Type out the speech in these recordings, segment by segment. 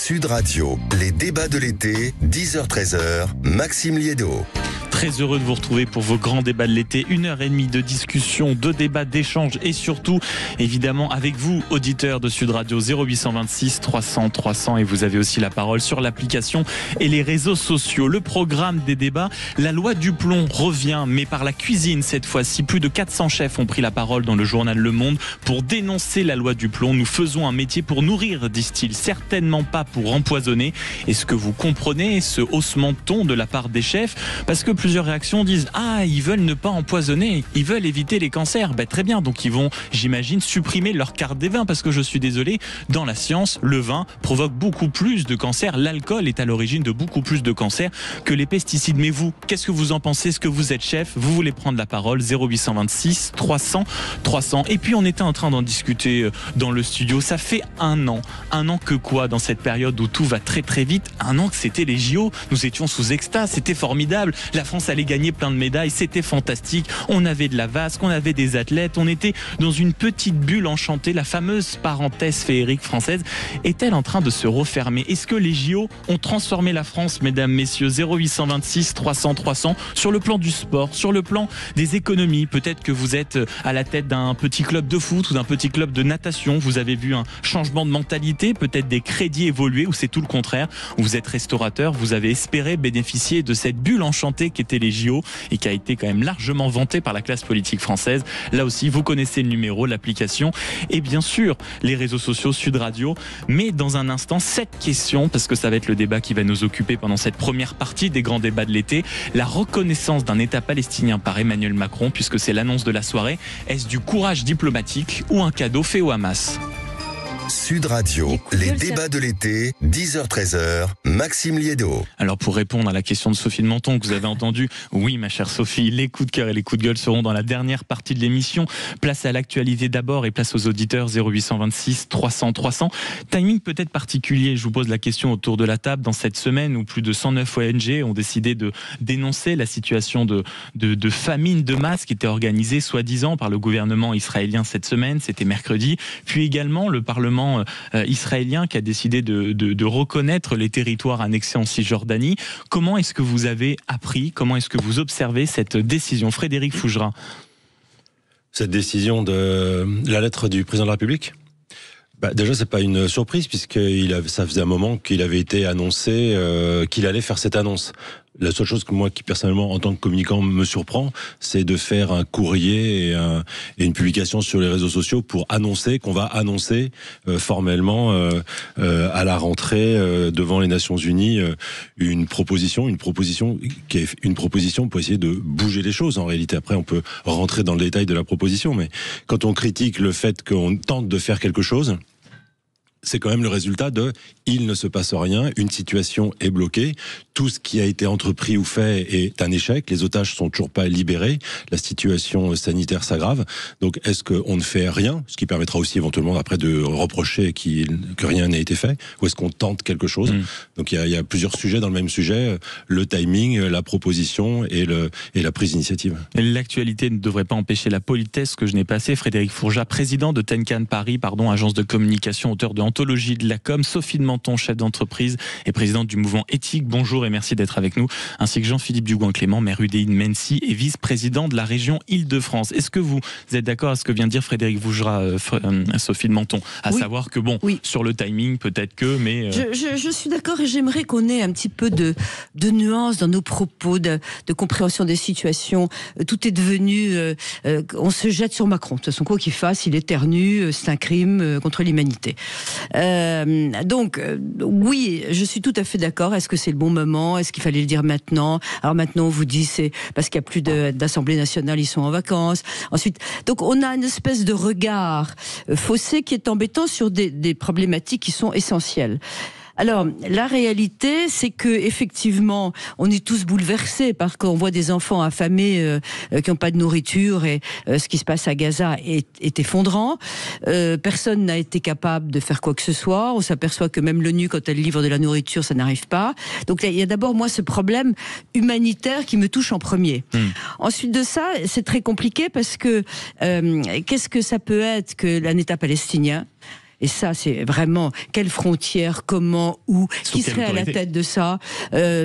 Sud Radio, les débats de l'été, 10h-13h, Maxime Liédo. Très heureux de vous retrouver pour vos grands débats de l'été. 1h30 de discussion, de débats, d'échanges et surtout, évidemment, avec vous, auditeurs de Sud Radio 0826 300 300. Et vous avez aussi la parole sur l'application et les réseaux sociaux. Le programme des débats, la loi du plomb revient, mais par la cuisine cette fois-ci. Plus de 400 chefs ont pris la parole dans le journal Le Monde pour dénoncer la loi du plomb. Nous faisons un métier pour nourrir, disent-ils, certainement pas pour empoisonner. Est-ce que vous comprenez ce haussement de ton de la part des chefs? Parce que plusieurs réactions disent « Ah, ils veulent ne pas empoisonner, ils veulent éviter les cancers. » Très bien, donc ils vont, j'imagine, supprimer leur carte des vins parce que je suis désolé, dans la science, le vin provoque beaucoup plus de cancers. L'alcool est à l'origine de beaucoup plus de cancers que les pesticides. Mais vous, qu'est-ce que vous en pensez? Est-ce que vous êtes chef? Vous voulez prendre la parole? 0826 300 300. Et puis on était en train d'en discuter dans le studio. Ça fait un an que quoi dans cette période où tout va très très vite? Un an que c'était les JO. Nous étions sous extase, c'était formidable. La France allait gagner plein de médailles, c'était fantastique. On avait de la vasque, on avait des athlètes, on était dans une petite bulle enchantée. La fameuse parenthèse féerique française est-elle en train de se refermer? Est-ce que les JO ont transformé la France, mesdames, messieurs? 0826 300 300. Sur le plan du sport, sur le plan des économies, peut-être que vous êtes à la tête d'un petit club de foot ou d'un petit club de natation. Vous avez vu un changement de mentalité, peut-être des crédits évoluer, ou c'est tout le contraire. Vous êtes restaurateur, vous avez espéré bénéficier de cette bulle enchantée qui était les JO et qui a été quand même largement vantée par la classe politique française. Là aussi, vous connaissez le numéro, l'application et bien sûr les réseaux sociaux Sud Radio. Mais dans un instant, cette question, parce que ça va être le débat qui va nous occuper pendant cette première partie des grands débats de l'été, la reconnaissance d'un État palestinien par Emmanuel Macron, puisque c'est l'annonce de la soirée. Est-ce du courage diplomatique ou un cadeau fait au Hamas? Sud Radio, les débats de l'été, 10h-13h, Maxime Liédo. Alors pour répondre à la question de Sophie de Menton que vous avez entendue, oui ma chère Sophie, les coups de cœur et les coups de gueule seront dans la dernière partie de l'émission. Place à l'actualité d'abord et place aux auditeurs 0826 300 300. Timing peut-être particulier, je vous pose la question autour de la table dans cette semaine où plus de 109 ONG ont décidé de dénoncer la situation de famine de masse qui était organisée soi-disant par le gouvernement israélien cette semaine, c'était mercredi, puis également le Parlement israélien qui a décidé de reconnaître les territoires annexés en Cisjordanie. Comment est-ce que vous avez appris, comment est-ce que vous observez cette décision? Frédéric Fougera. Cette décision de la lettre du président de la République? Déjà, c'est pas une surprise puisque ça faisait un moment qu'il avait été annoncé qu'il allait faire cette annonce. La seule chose que moi, qui personnellement, en tant que communicant, me surprend, c'est de faire un courrier et une publication sur les réseaux sociaux pour annoncer qu'on va annoncer formellement à la rentrée devant les Nations Unies une proposition qui est une proposition pour essayer de bouger les choses. En réalité, après, on peut rentrer dans le détail de la proposition, mais quand on critique le fait qu'on tente de faire quelque chose, c'est quand même le résultat de « il ne se passe rien, une situation est bloquée, tout ce qui a été entrepris ou fait est un échec, les otages sont toujours pas libérés, la situation sanitaire s'aggrave, donc est-ce qu'on ne fait rien ?» Ce qui permettra aussi éventuellement après de reprocher que rien n'a été fait, ou est-ce qu'on tente quelque chose? Donc il y a plusieurs sujets dans le même sujet, le timing, la proposition et la prise d'initiative. L'actualité ne devrait pas empêcher la politesse que je n'ai passée. Frédéric Fougera, président de Tenkan Paris, agence de communication, auteur de Anthologie de la com, Sophie de Menton, chef d'entreprise et présidente du mouvement éthique. Bonjour et merci d'être avec nous, ainsi que Jean-Philippe Dugoin-Clément, maire UDI de Mennecy et vice-président de la région Île-de-France. Est-ce que vous êtes d'accord avec ce que vient de dire Frédéric Fougera, Sophie de Menton, à savoir que sur le timing peut-être que, mais... Je suis d'accord et j'aimerais qu'on ait un petit peu de nuance dans nos propos, de compréhension des situations. Tout est devenu... on se jette sur Macron. De toute façon, quoi qu'il fasse, il éternue, c'est un crime contre l'humanité. Oui, je suis tout à fait d'accord. Est-ce que c'est le bon moment? Est-ce qu'il fallait le dire maintenant? Alors maintenant, on vous dit c'est parce qu'il n'y a plus d'Assemblée nationale, ils sont en vacances. Ensuite, donc on a une espèce de regard faussé qui est embêtant sur des problématiques qui sont essentielles. Alors, la réalité, c'est que effectivement, on est tous bouleversés parce qu'on voit des enfants affamés qui n'ont pas de nourriture et ce qui se passe à Gaza est effondrant. Personne n'a été capable de faire quoi que ce soit. On s'aperçoit que même l'ONU, quand elle livre de la nourriture, ça n'arrive pas. Donc, il y a d'abord, moi, ce problème humanitaire qui me touche en premier. Ensuite de ça, c'est très compliqué parce que qu'est-ce que ça peut être qu'un État palestinien ? Et ça, c'est vraiment quelle frontière, comment, où, qui serait à la tête de ça,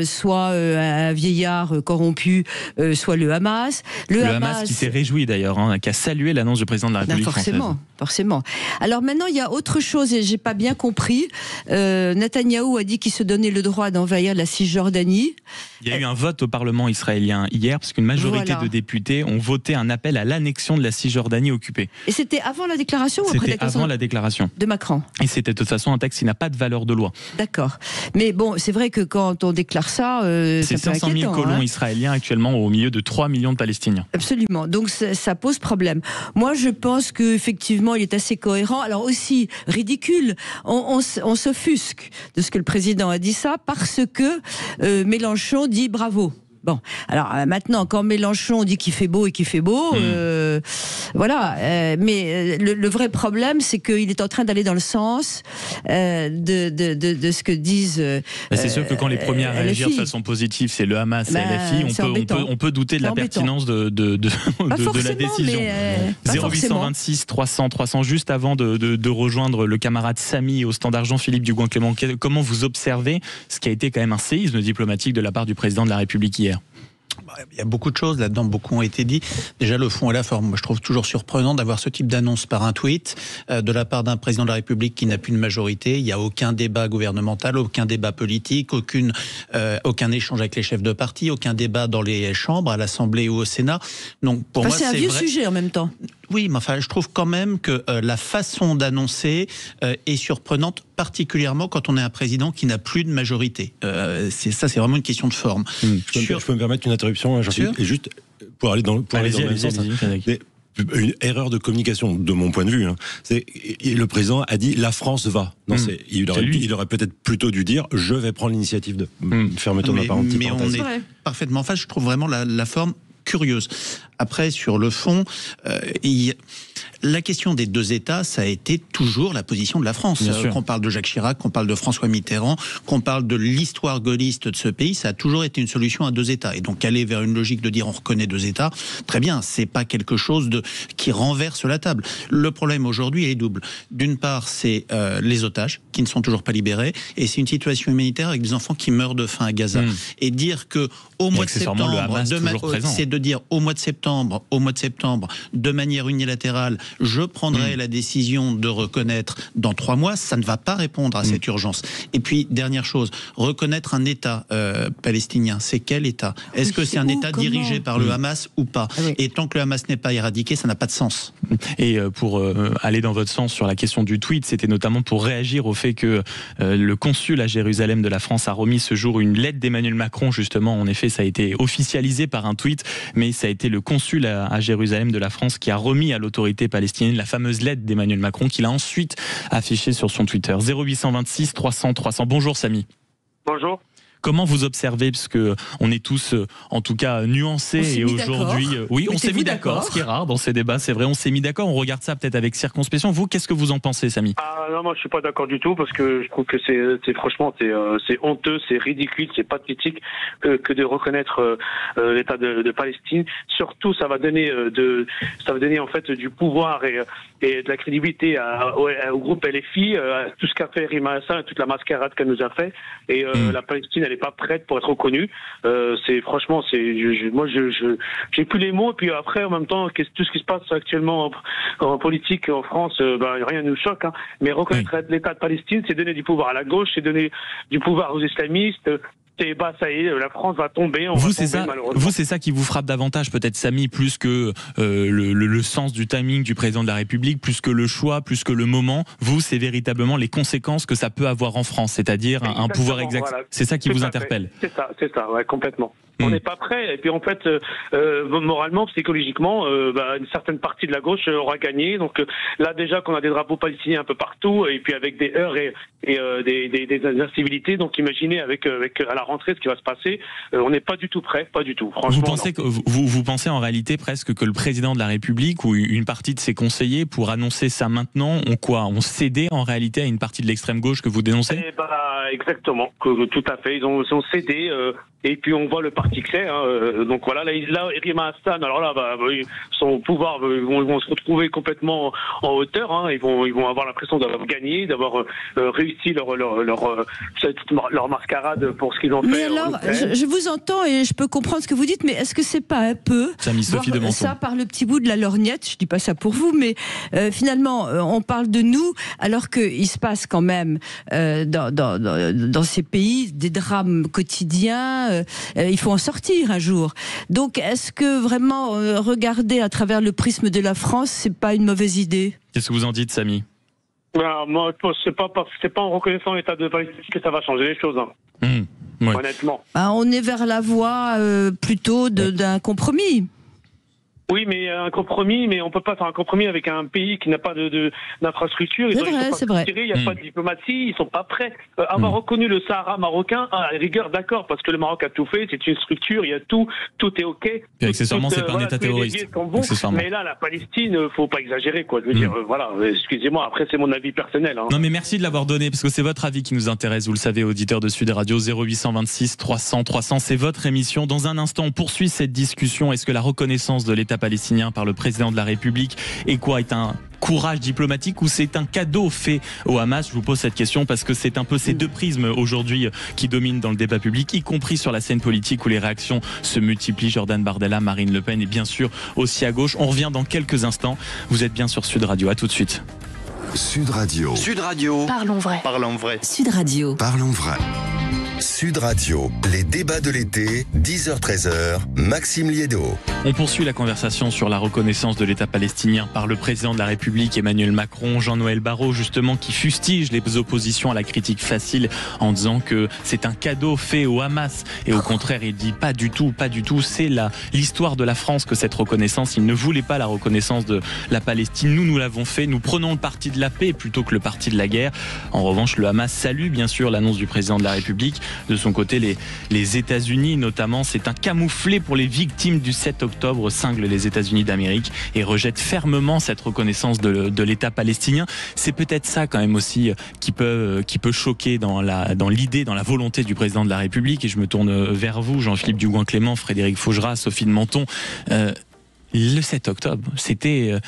soit un vieillard corrompu, soit le Hamas. Le Hamas qui s'est réjoui d'ailleurs, hein, qui a salué l'annonce du président de la République française. Forcément. Alors maintenant, il y a autre chose et j'ai pas bien compris. Netanyahou a dit qu'il se donnait le droit d'envahir la Cisjordanie. Il y a eu un vote au Parlement israélien hier, parce qu'une majorité de députés ont voté un appel à l'annexion de la Cisjordanie occupée. Et c'était avant la déclaration ou après la déclaration ? C'était avant la déclaration de Macron. Et c'était de toute façon un texte qui n'a pas de valeur de loi. D'accord. Mais bon, c'est vrai que quand on déclare ça, c'est 500 000 colons israéliens actuellement au milieu de 3 millions de Palestiniens. Absolument. Donc ça pose problème. Moi, je pense qu'effectivement, il est assez cohérent. Alors aussi ridicule. On s'offusque de ce que le président a dit ça parce que Mélenchon dit bravo. Bon, alors maintenant, quand Mélenchon dit qu'il fait beau et qu'il fait beau, voilà. Mais le vrai problème, c'est qu'il est en train d'aller dans le sens de ce que disent. C'est sûr que quand les premiers à réagir de façon positive, c'est le Hamas et LFI, on peut douter de la pertinence de la décision. 0826 300 300. Juste avant de rejoindre le camarade Samy au standard Jean-Philippe Dugoin-Clément, comment vous observez ce qui a été quand même un séisme diplomatique de la part du président de la République hier? Il y a beaucoup de choses là-dedans, beaucoup ont été dit. Déjà le fond et la forme. Moi, je trouve toujours surprenant d'avoir ce type d'annonce par un tweet de la part d'un président de la République qui n'a plus de majorité. Il n'y a aucun débat gouvernemental, aucun débat politique, aucun échange avec les chefs de parti, aucun débat dans les chambres, à l'Assemblée ou au Sénat. Donc pour moi, c'est un vieux sujet en même temps. Oui, mais enfin, je trouve quand même que la façon d'annoncer est surprenante, particulièrement quand on est un président qui n'a plus de majorité. C'est vraiment une question de forme. Je peux me permettre une interruption, et juste pour aller dans le sens. Une erreur de communication, de mon point de vue. Le président a dit « la France va ». Il aurait peut-être plutôt dû dire « je vais prendre l'initiative de fermeture de ma parenthèse ». Mais on est parfaitement en face. Je trouve vraiment la forme curieuse. Après, sur le fond, la question des deux États, ça a été toujours la position de la France. Qu'on parle de Jacques Chirac, qu'on parle de François Mitterrand, qu'on parle de l'histoire gaulliste de ce pays, ça a toujours été une solution à deux États. Et donc aller vers une logique de dire on reconnaît deux États, très bien, c'est pas quelque chose qui renverse la table. Le problème aujourd'hui est double. D'une part, c'est les otages qui ne sont toujours pas libérés, et c'est une situation humanitaire avec des enfants qui meurent de faim à Gaza. Et dire que au mois de septembre, c'est de dire au mois de septembre, de manière unilatérale, je prendrai la décision de reconnaître dans 3 mois, ça ne va pas répondre à cette urgence. Et puis, dernière chose, reconnaître un État palestinien, c'est quel État? Est-ce que c'est un État dirigé par le Hamas ou pas? Et tant que le Hamas n'est pas éradiqué, ça n'a pas de sens. Et pour aller dans votre sens sur la question du tweet, c'était notamment pour réagir au fait que le consul à Jérusalem de la France a remis ce jour une lettre d'Emmanuel Macron, justement. En effet, ça a été officialisé par un tweet, mais ça a été le consul à Jérusalem de la France qui a remis à l'autorité palestinienne la fameuse lettre d'Emmanuel Macron qu'il a ensuite affichée sur son Twitter. 0826 300 300. Bonjour Samy. Bonjour. Comment vous observez, parce que on est tous, en tout cas, nuancés, et aujourd'hui, on s'est mis d'accord, ce qui est rare dans ces débats, c'est vrai, on s'est mis d'accord, on regarde ça peut-être avec circonspection. Vous, qu'est-ce que vous en pensez, Samy? Non, moi je suis pas d'accord du tout, parce que je trouve que c'est honteux, c'est ridicule, c'est pathétique que de reconnaître l'État de Palestine. Surtout, ça va donner en fait du pouvoir et de la crédibilité au groupe LFI, tout ce qu'a fait Rima Hassan, toute la mascarade qu'elle nous a fait, et la Palestine, elle n'est pas prête pour être reconnue. Moi j'ai plus les mots. Et puis après, en même temps, tout ce qui se passe actuellement en politique en France, rien ne nous choque. Mais reconnaître l'État de Palestine, c'est donner du pouvoir à la gauche, c'est donner du pouvoir aux islamistes. Et ça y est, la France va tomber. Vous, c'est ça qui vous frappe davantage, peut-être, Samy, plus que le sens du timing du président de la République, plus que le choix, plus que le moment. Vous, c'est véritablement les conséquences que ça peut avoir en France, c'est-à-dire un pouvoir exact. Voilà. C'est ça qui vous interpelle. C'est ça, ouais, complètement. On n'est pas prêt. Et puis en fait, moralement, psychologiquement, une certaine partie de la gauche aura gagné. Donc là, déjà qu'on a des drapeaux palestiniens un peu partout, et puis avec des heurts et des incivilités. Donc imaginez avec à la rentrée ce qui va se passer. On n'est pas du tout prêt, pas du tout. Franchement. Vous pensez en réalité presque que le président de la République ou une partie de ses conseillers, pour annoncer ça maintenant, ont cédé en réalité à une partie de l'extrême gauche que vous dénoncez? Exactement, tout à fait. Ils ont cédé. Et puis on voit le parti parti que c'est. Donc voilà, là Rima Hassan, alors là, son pouvoir, ils vont se retrouver complètement en hauteur. Ils vont avoir l'impression d'avoir gagné, d'avoir réussi leur mascarade pour ce qu'ils ont fait. Mais alors, je vous entends et je peux comprendre ce que vous dites, mais est-ce que c'est pas un peu ça par le petit bout de la lorgnette? Je dis pas ça pour vous, mais finalement, on parle de nous alors qu'il se passe quand même dans ces pays des drames quotidiens. Il faut en sortir un jour. Donc, est-ce que vraiment regarder à travers le prisme de la France, c'est pas une mauvaise idée? Qu'est-ce que vous en dites, Samy? Moi, c'est pas en reconnaissant l'état de Palestine que ça va changer les choses. Ouais. Honnêtement. On est vers la voie plutôt d'un compromis. Oui, mais un compromis, mais on peut pas faire un compromis avec un pays qui n'a pas d'infrastructure. C'est vrai. Il n'y a pas de diplomatie, ils sont pas prêts. Avoir reconnu le Sahara marocain, à la rigueur, d'accord, parce que le Maroc a tout fait, c'est une structure, il y a tout est ok. Et accessoirement, c'est pas un État terroriste. Mais là, la Palestine, faut pas exagérer, quoi. Je veux dire, voilà, excusez-moi, après c'est mon avis personnel. Non, mais merci de l'avoir donné, parce que c'est votre avis qui nous intéresse, vous le savez, auditeur de Sud Radio, 0826 300 300, c'est votre émission. Dans un instant, on poursuit cette discussion. Est-ce que la reconnaissance de l'État palestinien par le président de la République est un courage diplomatique ou c'est un cadeau fait au Hamas? Je vous pose cette question parce que c'est un peu ces deux prismes aujourd'hui qui dominent dans le débat public, y compris sur la scène politique où les réactions se multiplient. Jordan Bardella, Marine Le Pen et bien sûr aussi à gauche. On revient dans quelques instants. Vous êtes bien sur Sud Radio. À tout de suite. Sud Radio. Sud Radio. Parlons vrai. Parlons vrai. Sud Radio. Parlons vrai. Sud Radio, les débats de l'été, 10h-13h, Maxime Liédo. On poursuit la conversation sur la reconnaissance de l'État palestinien par le président de la République Emmanuel Macron, Jean-Noël Barrot justement, qui fustige les oppositions à la critique facile en disant que c'est un cadeau fait au Hamas. Et au contraire, il dit pas du tout, c'est l'histoire de la France que cette reconnaissance. Il ne voulait pas la reconnaissance de la Palestine. Nous l'avons fait. Nous prenons le parti de la paix plutôt que le parti de la guerre. En revanche, le Hamas salue bien sûr l'annonce du président de la République. De son côté, les États-Unis notamment, c'est un camouflet pour les victimes du 7 octobre, cingle les États-Unis d'Amérique et rejette fermement cette reconnaissance de l'État palestinien. C'est peut-être ça quand même aussi qui peut choquer dans l'idée, dans la volonté du président de la République. Et je me tourne vers vous, Jean-Philippe Dugouin-Clément, Frédéric Faugerat, Sophie de Menton. Le 7 octobre, c'était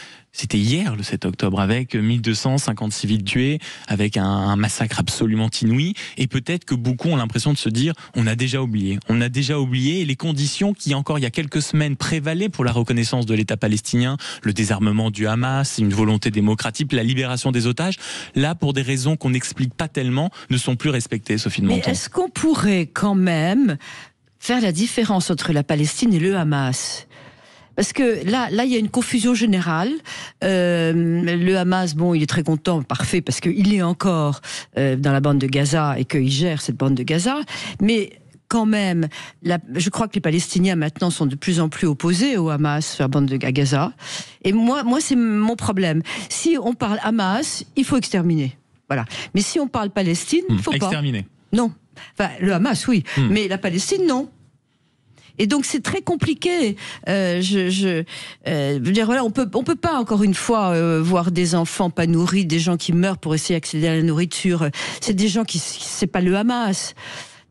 hier le 7 octobre, avec 1250 civils tués, avec un massacre absolument inouï, et peut-être que beaucoup ont l'impression de se dire on a déjà oublié les conditions qui encore il y a quelques semaines prévalaient pour la reconnaissance de l'État palestinien, le désarmement du Hamas, une volonté démocratique, la libération des otages, là pour des raisons qu'on n'explique pas tellement, ne sont plus respectées, Sophie de Menton. Mais est-ce qu'on pourrait quand même faire la différence entre la Palestine et le Hamas ? Parce que là, il y a une confusion générale. Le Hamas, il est très content, parfait, parce qu'il est encore dans la bande de Gaza et qu'il gère cette bande de Gaza. Mais quand même, je crois que les Palestiniens maintenant sont de plus en plus opposés au Hamas sur la bande à Gaza. Et moi, c'est mon problème. Si on parle Hamas, il faut exterminer. Voilà. Mais si on parle Palestine, il faut exterminer. Pas. Non. Enfin, le Hamas, oui. Mais la Palestine, non. Et donc c'est très compliqué. Je veux dire, voilà, on peut pas encore une fois voir des enfants pas nourris, des gens qui meurent pour essayer d'accéder à la nourriture. C'est des gens c'est pas le Hamas.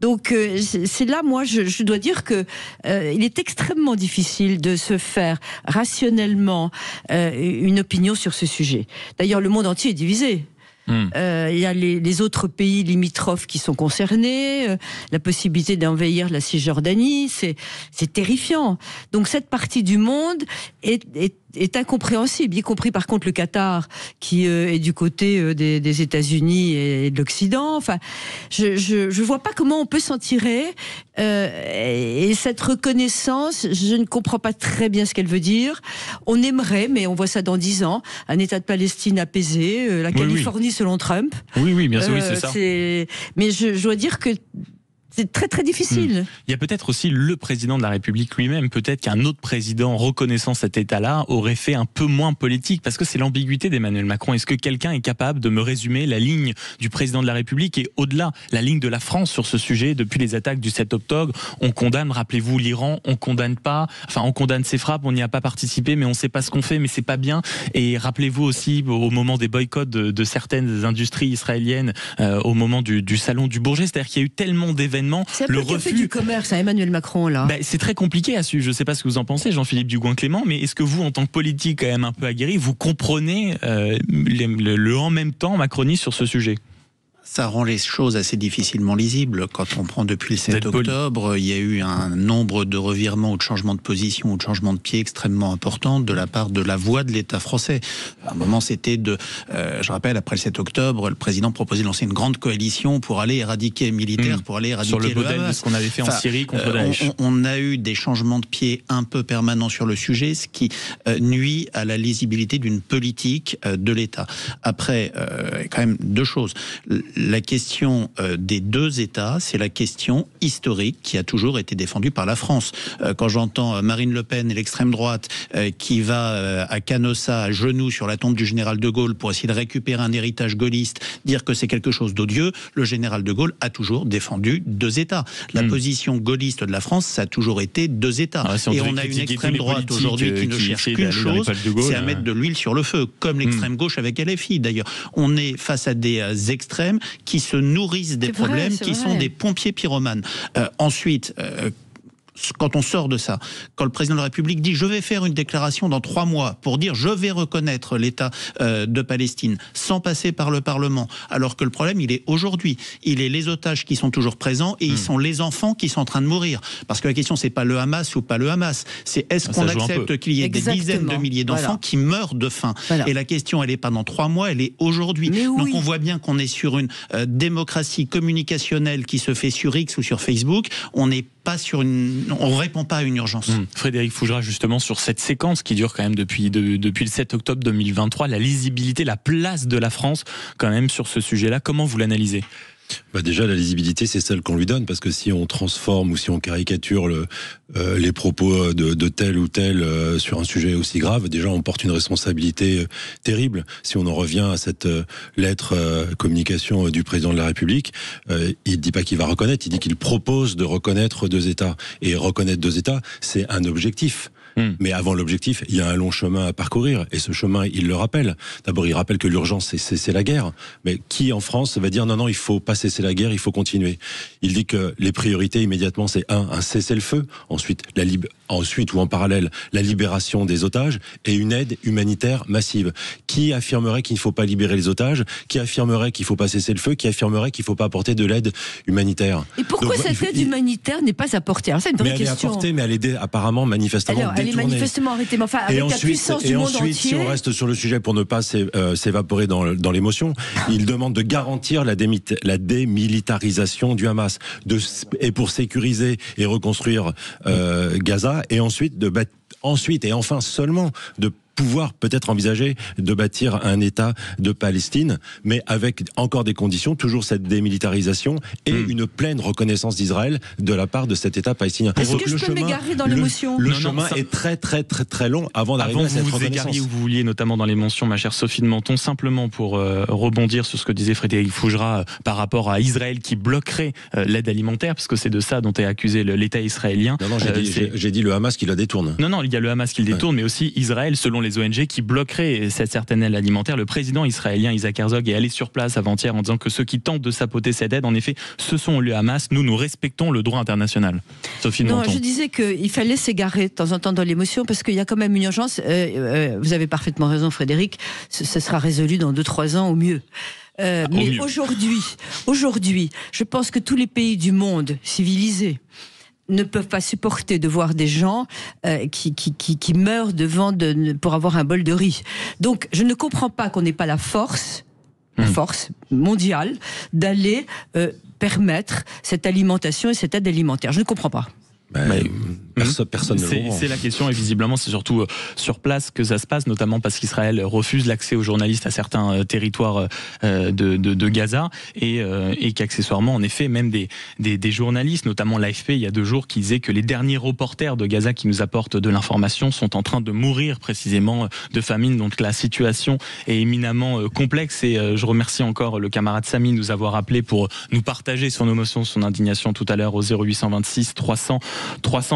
Donc c'est là, moi, je dois dire que il est extrêmement difficile de se faire rationnellement une opinion sur ce sujet. D'ailleurs, le monde entier est divisé. Il y a les autres pays limitrophes qui sont concernés, la possibilité d'envahir la Cisjordanie, c'est terrifiant. Donc cette partie du monde est incompréhensible, y compris par contre le Qatar qui est du côté des États-Unis et de l'Occident. Enfin, je vois pas comment on peut s'en tirer. Et cette reconnaissance, je ne comprends pas très bien ce qu'elle veut dire. On aimerait, mais on voit ça dans 10 ans, un État de Palestine apaisé, la Californie selon Trump. Oui, bien sûr, oui, c'est ça. Mais je dois dire que c'est très très difficile. Il y a peut-être aussi le président de la République lui-même, peut-être qu'un autre président reconnaissant cet état-là aurait fait un peu moins politique, parce que c'est l'ambiguïté d'Emmanuel Macron. Est-ce que quelqu'un est capable de me résumer la ligne du président de la République et au-delà, la ligne de la France sur ce sujet depuis les attaques du 7 octobre? On condamne, rappelez-vous, l'Iran, on condamne pas, enfin on condamne ses frappes, on n'y a pas participé, mais on sait pas ce qu'on fait, mais c'est pas bien. Et rappelez-vous aussi au moment des boycotts de certaines industries israéliennes, au moment du salon du Bourget, c'est-à-dire qu'il y a eu tellement d'événements gouvernement. C'est un peu le refus du commerce, Emmanuel Macron, là. C'est très compliqué à suivre. Je ne sais pas ce que vous en pensez, Jean-Philippe Dugoin-Clément, mais est-ce que vous, en tant que politique quand même un peu aguerri, vous comprenez le en même temps macroniste sur ce sujet ? Ça rend les choses assez difficilement lisibles. Quand on prend depuis le 7 octobre, il y a eu un nombre de revirements ou de changements de position ou de changements de pied extrêmement important de la part de la voix de l'État français. À un moment, c'était je rappelle, après le 7 octobre, le président proposait de lancer une grande coalition pour aller éradiquer militaires, pour aller éradiquer sur le modèle de ce qu'on avait fait en Syrie contre Daesh. On a eu des changements de pied un peu permanents sur le sujet, ce qui nuit à la lisibilité d'une politique de l'État. Après, quand même deux choses. La question des deux États, c'est la question historique qui a toujours été défendue par la France. Quand j'entends Marine Le Pen et l'extrême droite qui va à Canossa, à genoux sur la tombe du général de Gaulle pour essayer de récupérer un héritage gaulliste, dire que c'est quelque chose d'odieux, le général de Gaulle a toujours défendu deux États. La position gaulliste de la France, ça a toujours été deux États. Et on a une extrême droite aujourd'hui qui ne cherche qu'une chose, c'est à mettre de l'huile sur le feu, comme l'extrême gauche avec LFI d'ailleurs. On est face à des extrêmes qui se nourrissent des problèmes, qui sont des pompiers pyromanes. Ensuite, quand on sort de ça, quand le président de la République dit « je vais faire une déclaration dans 3 mois pour dire je vais reconnaître l'État de Palestine sans passer par le Parlement », alors que le problème il est aujourd'hui, il est les otages qui sont toujours présents et ils sont les enfants qui sont en train de mourir. Parce que la question c'est pas le Hamas ou pas le Hamas, c'est est-ce qu'on accepte qu'il y ait des dizaines de milliers d'enfants qui meurent de faim. Et la question elle est pas dans 3 mois, elle est aujourd'hui. Donc on voit bien qu'on est sur une démocratie communicationnelle qui se fait sur X ou sur Facebook, on n'est pas sur on répond pas à une urgence. Frédéric Fougera, justement, sur cette séquence qui dure quand même depuis le 7 octobre 2023, la lisibilité, la place de la France quand même sur ce sujet-là, comment vous l'analysez ? Déjà, la lisibilité, c'est celle qu'on lui donne, parce que si on transforme ou si on caricature les propos de tel ou tel sur un sujet aussi grave, déjà on porte une responsabilité terrible. Si on en revient à cette lettre communication du président de la République, il dit pas qu'il va reconnaître, il dit qu'il propose de reconnaître 2 États. Et reconnaître 2 États, c'est un objectif. Mais avant l'objectif, il y a un long chemin à parcourir. Et ce chemin, il le rappelle. D'abord, il rappelle que l'urgence, c'est la guerre. Mais qui, en France, va dire non, il faut pas cesser la guerre, il faut continuer. Il dit que les priorités, immédiatement, c'est un cessez-le-feu. Ensuite, ou en parallèle, la libération des otages et une aide humanitaire massive. Qui affirmerait qu'il ne faut pas libérer les otages? Qui affirmerait qu'il ne faut pas cesser le feu? Qui affirmerait qu'il ne faut pas apporter de l'aide humanitaire? Et pourquoi cette aide humanitaire n'est pas apportée? Alors, c'est une vraie question. Elle est apportée, mais elle est apparemment manifestement détournée. Elle est manifestement arrêtée, mais enfin, avec la puissance du monde entier. Si on reste sur le sujet pour ne pas s'évaporer dans l'émotion, il demande de garantir la démilitarisation du Hamas, et pour sécuriser et reconstruire Gaza, et ensuite et enfin seulement de pouvoir peut-être envisager de bâtir un État de Palestine, mais avec encore des conditions, toujours cette démilitarisation et une pleine reconnaissance d'Israël de la part de cet État palestinien. Est-ce que je peux m'égarer dans l'émotion? Le chemin est très très très très long avant d'arriver à cette reconnaissance. Avant vous égariez où vous vouliez, notamment dans l'émotion, ma chère Sophie de Menton, simplement pour rebondir sur ce que disait Frédéric Fougera par rapport à Israël qui bloquerait l'aide alimentaire, parce que c'est de ça dont est accusé l'État israélien. Non, j'ai dit le Hamas qui la détourne. Non, il y a le Hamas qui le détourne, mais aussi Israël, selon les ONG, qui bloquerait cette certaine aide alimentaire. Le président israélien Isaac Herzog est allé sur place avant-hier en disant que ceux qui tentent de saboter cette aide, en effet, ce sont le Hamas. Nous respectons le droit international. Sophie de Menton. Je disais qu'il fallait s'égarer de temps en temps dans l'émotion, parce qu'il y a quand même une urgence. Vous avez parfaitement raison, Frédéric. Ce sera résolu dans 2-3 ans au mieux. Mais aujourd'hui, je pense que tous les pays du monde civilisés ne peuvent pas supporter de voir des gens qui meurent pour avoir un bol de riz. Donc, je ne comprends pas qu'on n'ait pas la force mondiale d'aller permettre cette alimentation et cette aide alimentaire. Je ne comprends pas. Personne ne le comprend. C'est la question, et visiblement c'est surtout sur place que ça se passe, notamment parce qu'Israël refuse l'accès aux journalistes à certains territoires de Gaza, et qu'accessoirement, en effet, même des journalistes, notamment l'AFP, il y a 2 jours, qui disaient que les derniers reporters de Gaza qui nous apportent de l'information sont en train de mourir précisément de famine. Donc la situation est éminemment complexe, et je remercie encore le camarade Samy de nous avoir appelé pour nous partager son émotion, son indignation tout à l'heure au 0826 300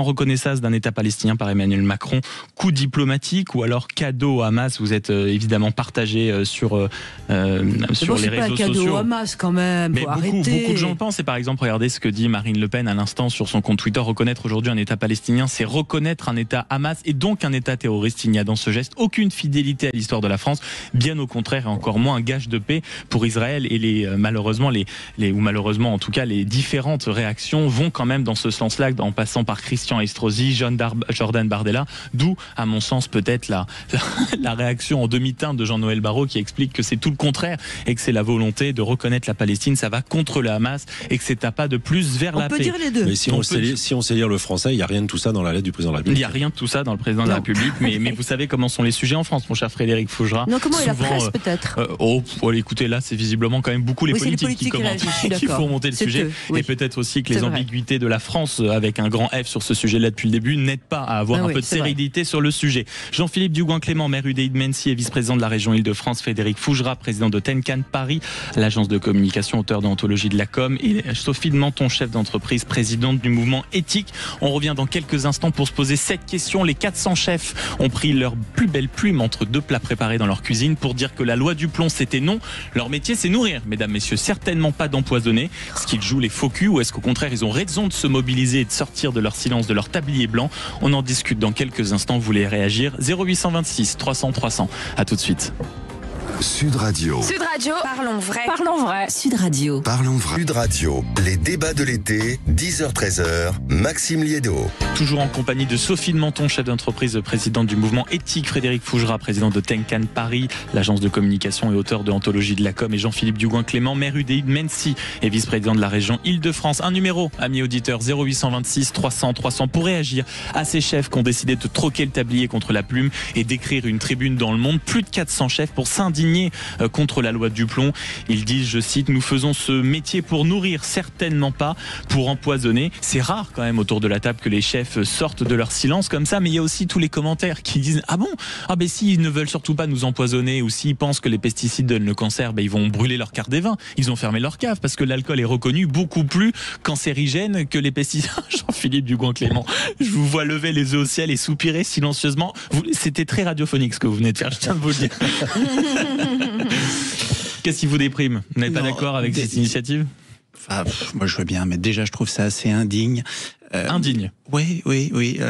reconnaissance. reconnaissance d'un État palestinien par Emmanuel Macron, coup diplomatique ou alors cadeau à Hamas? Vous êtes évidemment partagé sur les réseaux sociaux. C'est pas un cadeau à Hamas quand même. Mais beaucoup de gens le pensent. Et par exemple, regardez ce que dit Marine Le Pen à l'instant sur son compte Twitter. Reconnaître aujourd'hui un État palestinien, c'est reconnaître un État Hamas et donc un État terroriste. Il n'y a dans ce geste aucune fidélité à l'histoire de la France, bien au contraire, et encore moins un gage de paix pour Israël. Et malheureusement en tout cas, les différentes réactions vont quand même dans ce sens-là, en passant par Christian Estrosi, Jordan Bardella, d'où, à mon sens, peut-être la réaction en demi-teinte de Jean-Noël Barrot qui explique que c'est tout le contraire et que c'est la volonté de reconnaître la Palestine, ça va contre le Hamas et que c'est un pas de plus vers la paix. On peut dire les deux. Mais si on sait lire le français, il n'y a rien de tout ça dans la lettre du président de la République. Il n'y a rien de tout ça dans le président de la République, mais vous savez comment sont les sujets en France, mon cher Frédéric Fougera. Non, comment est la presse peut-être écoutez, là, c'est visiblement quand même beaucoup les politiques qui commentent, qui font monter le sujet. Et peut-être aussi que les ambiguïtés de la France, avec un grand F sur ce sujet-là depuis le début, n'aident pas à avoir un peu de sérénité sur le sujet. Jean-Philippe Dugouin-Clément, maire UDI de Mency et vice-président de la région Île-de-France, Frédéric Fougera, président de Tenkan Paris, l'agence de communication, auteur d'Anthologie de la com, et Sophie de Menton, chef d'entreprise, présidente du mouvement éthique. On revient dans quelques instants pour se poser cette question. Les 400 chefs ont pris leur plus belle plume entre deux plats préparés dans leur cuisine pour dire que la loi du plomb c'était non. Leur métier c'est nourrir, mesdames, messieurs, certainement pas d'empoisonner. Est-ce qu'ils jouent les faux culs ou est-ce qu'au contraire ils ont raison de se mobiliser et de sortir de leur silence, de leur tablier blanc? On en discute dans quelques instants. Vous voulez réagir? 0826 300 300. À tout de suite. Sud Radio. Sud Radio, parlons vrai. Parlons vrai. Sud Radio. Parlons vrai. Sud Radio, les débats de l'été, 10h-13h, Maxime Liédo. Toujours en compagnie de Sophie de Menton, chef d'entreprise, présidente du mouvement éthique, Frédéric Fougera, président de Tenkan Paris, l'agence de communication et auteur de Anthologie de la com, et Jean-Philippe Dugouin-Clément, maire UDI de Mency et vice-président de la région Île-de-France. Un numéro, amis auditeurs, 0826 300 300 pour réagir à ces chefs qui ont décidé de troquer le tablier contre la plume et d'écrire une tribune dans Le Monde. Plus de 400 chefs pour s'indigner contre la loi du plomb. Ils disent, je cite, nous faisons ce métier pour nourrir, certainement pas pour empoisonner. C'est rare quand même autour de la table que les chefs sortent de leur silence comme ça, mais il y a aussi tous les commentaires qui disent, ah bon, ah ben s'ils ne veulent surtout pas nous empoisonner ou s'ils pensent que les pesticides donnent le cancer, ben ils vont brûler leur carte des vins. Ils ont fermé leur cave parce que l'alcool est reconnu beaucoup plus cancérigène que les pesticides. Jean-Philippe Dugouin-Clément, je vous vois lever les yeux au ciel et soupirer silencieusement. C'était très radiophonique ce que vous venez de faire, je tiens à vous le dire. Qu'est-ce qui vous déprime? Vous n'êtes pas d'accord avec cette initiative? Moi je veux bien, mais déjà je trouve ça assez indigne. Indigne. Oui.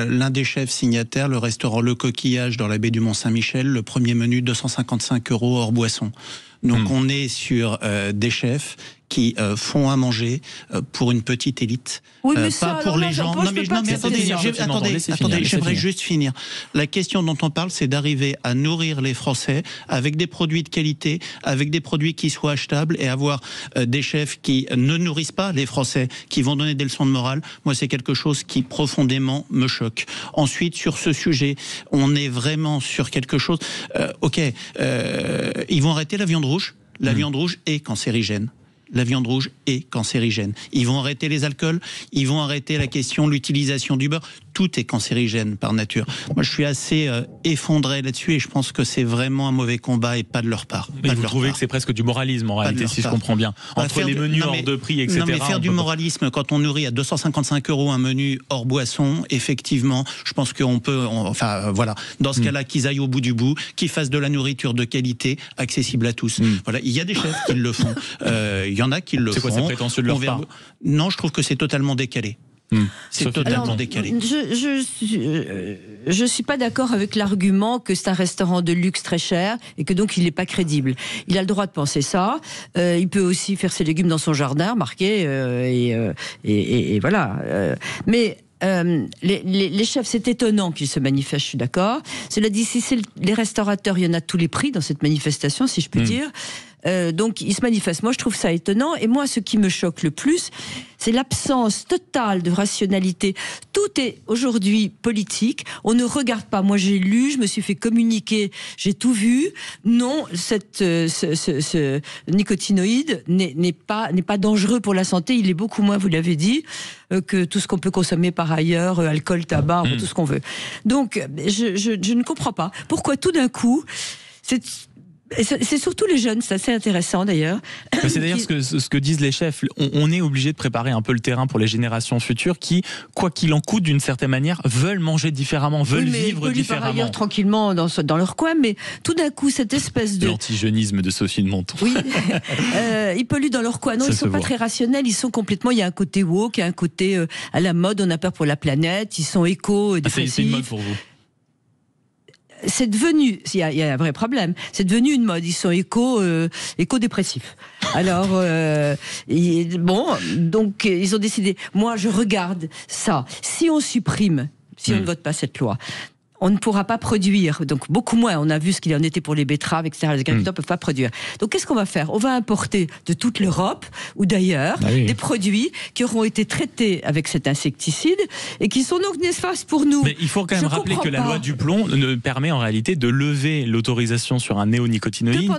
L'un des chefs signataires, le restaurant Le Coquillage dans la baie du Mont-Saint-Michel, le premier menu 255 € hors boisson. Donc on est sur des chefs qui font à manger pour une petite élite, oui, mais pas pour les gens. Non mais attendez, j'aimerais juste finir. La question dont on parle, c'est d'arriver à nourrir les Français avec des produits de qualité, avec des produits qui soient achetables et avoir des chefs qui ne nourrissent pas les Français, qui vont donner des leçons de morale. Moi, c'est quelque chose qui profondément me choque. Ensuite, sur ce sujet, on est vraiment sur quelque chose. Ils vont arrêter la viande rouge. La viande rouge est cancérigène. La viande rouge est cancérigène. Ils vont arrêter les alcools, ils vont arrêter la question de l'utilisation du beurre. Tout est cancérigène par nature. Moi, je suis assez effondré là-dessus et je pense que c'est vraiment un mauvais combat et pas de leur part. Mais vous trouvez que c'est presque du moralisme en réalité, si je comprends bien. Entre les menus hors de prix, etc. Non, mais faire du moralisme quand on nourrit à 255 € un menu hors boisson, effectivement, je pense qu'on peut. Voilà. Dans ce cas-là, qu'ils aillent au bout du bout, qu'ils fassent de la nourriture de qualité, accessible à tous. Voilà. Il y a des chefs qui le font. Il y en a qui le font. C'est quoi, c'est prétentieux de leur part? Non, je trouve que c'est totalement décalé. C'est totalement décalé. Je suis pas d'accord avec l'argument que c'est un restaurant de luxe très cher et que donc il n'est pas crédible. Il a le droit de penser ça. Il peut aussi faire ses légumes dans son jardin, marqué et voilà. Mais les chefs, c'est étonnant qu'ils se manifestent, je suis d'accord. Cela dit, si c'est les restaurateurs, il y en a de tous les prix dans cette manifestation, si je puis dire. Donc ils se manifestent. Moi je trouve ça étonnant et moi ce qui me choque le plus c'est l'absence totale de rationalité. Tout est aujourd'hui politique, on ne regarde pas. Moi j'ai lu, je me suis fait communiquer, j'ai tout vu. Non, ce nicotinoïde n'est pas dangereux pour la santé, il est beaucoup moins, vous l'avez dit, que tout ce qu'on peut consommer par ailleurs, alcool, tabac, tout ce qu'on veut. Donc je ne comprends pas pourquoi tout d'un coup C'est surtout les jeunes, c'est assez intéressant d'ailleurs. C'est d'ailleurs ce que disent les chefs. On est obligé de préparer un peu le terrain pour les générations futures qui, quoi qu'il en coûte d'une certaine manière, veulent manger différemment, veulent vivre différemment. Par ailleurs tranquillement dans leur coin, mais tout d'un coup cette espèce de... L'antigénisme de Sophie de Menton. Oui, ils polluent dans leur coin. Non, ils sont pas très rationnels, ils sont complètement... Il y a un côté woke, il y a un côté à la mode, on a peur pour la planète, ils sont éco-dépressifs. C'est une mode pour vous? C'est devenu, il y a un vrai problème, c'est devenu une mode, ils sont éco-dépressifs. Alors, donc ils ont décidé, moi je regarde ça, si on supprime, si on ne vote pas cette loi, on ne pourra pas produire, donc beaucoup moins. On a vu ce qu'il en était pour les betteraves, etc. Les agriculteurs ne peuvent pas produire. Donc qu'est-ce qu'on va faire? On va importer de toute l'Europe ou d'ailleurs des produits qui auront été traités avec cet insecticide et qui sont donc néfastes pour nous. Mais il faut quand même rappeler que la loi Duplon ne permet en réalité de lever l'autorisation sur un néonicotinoïde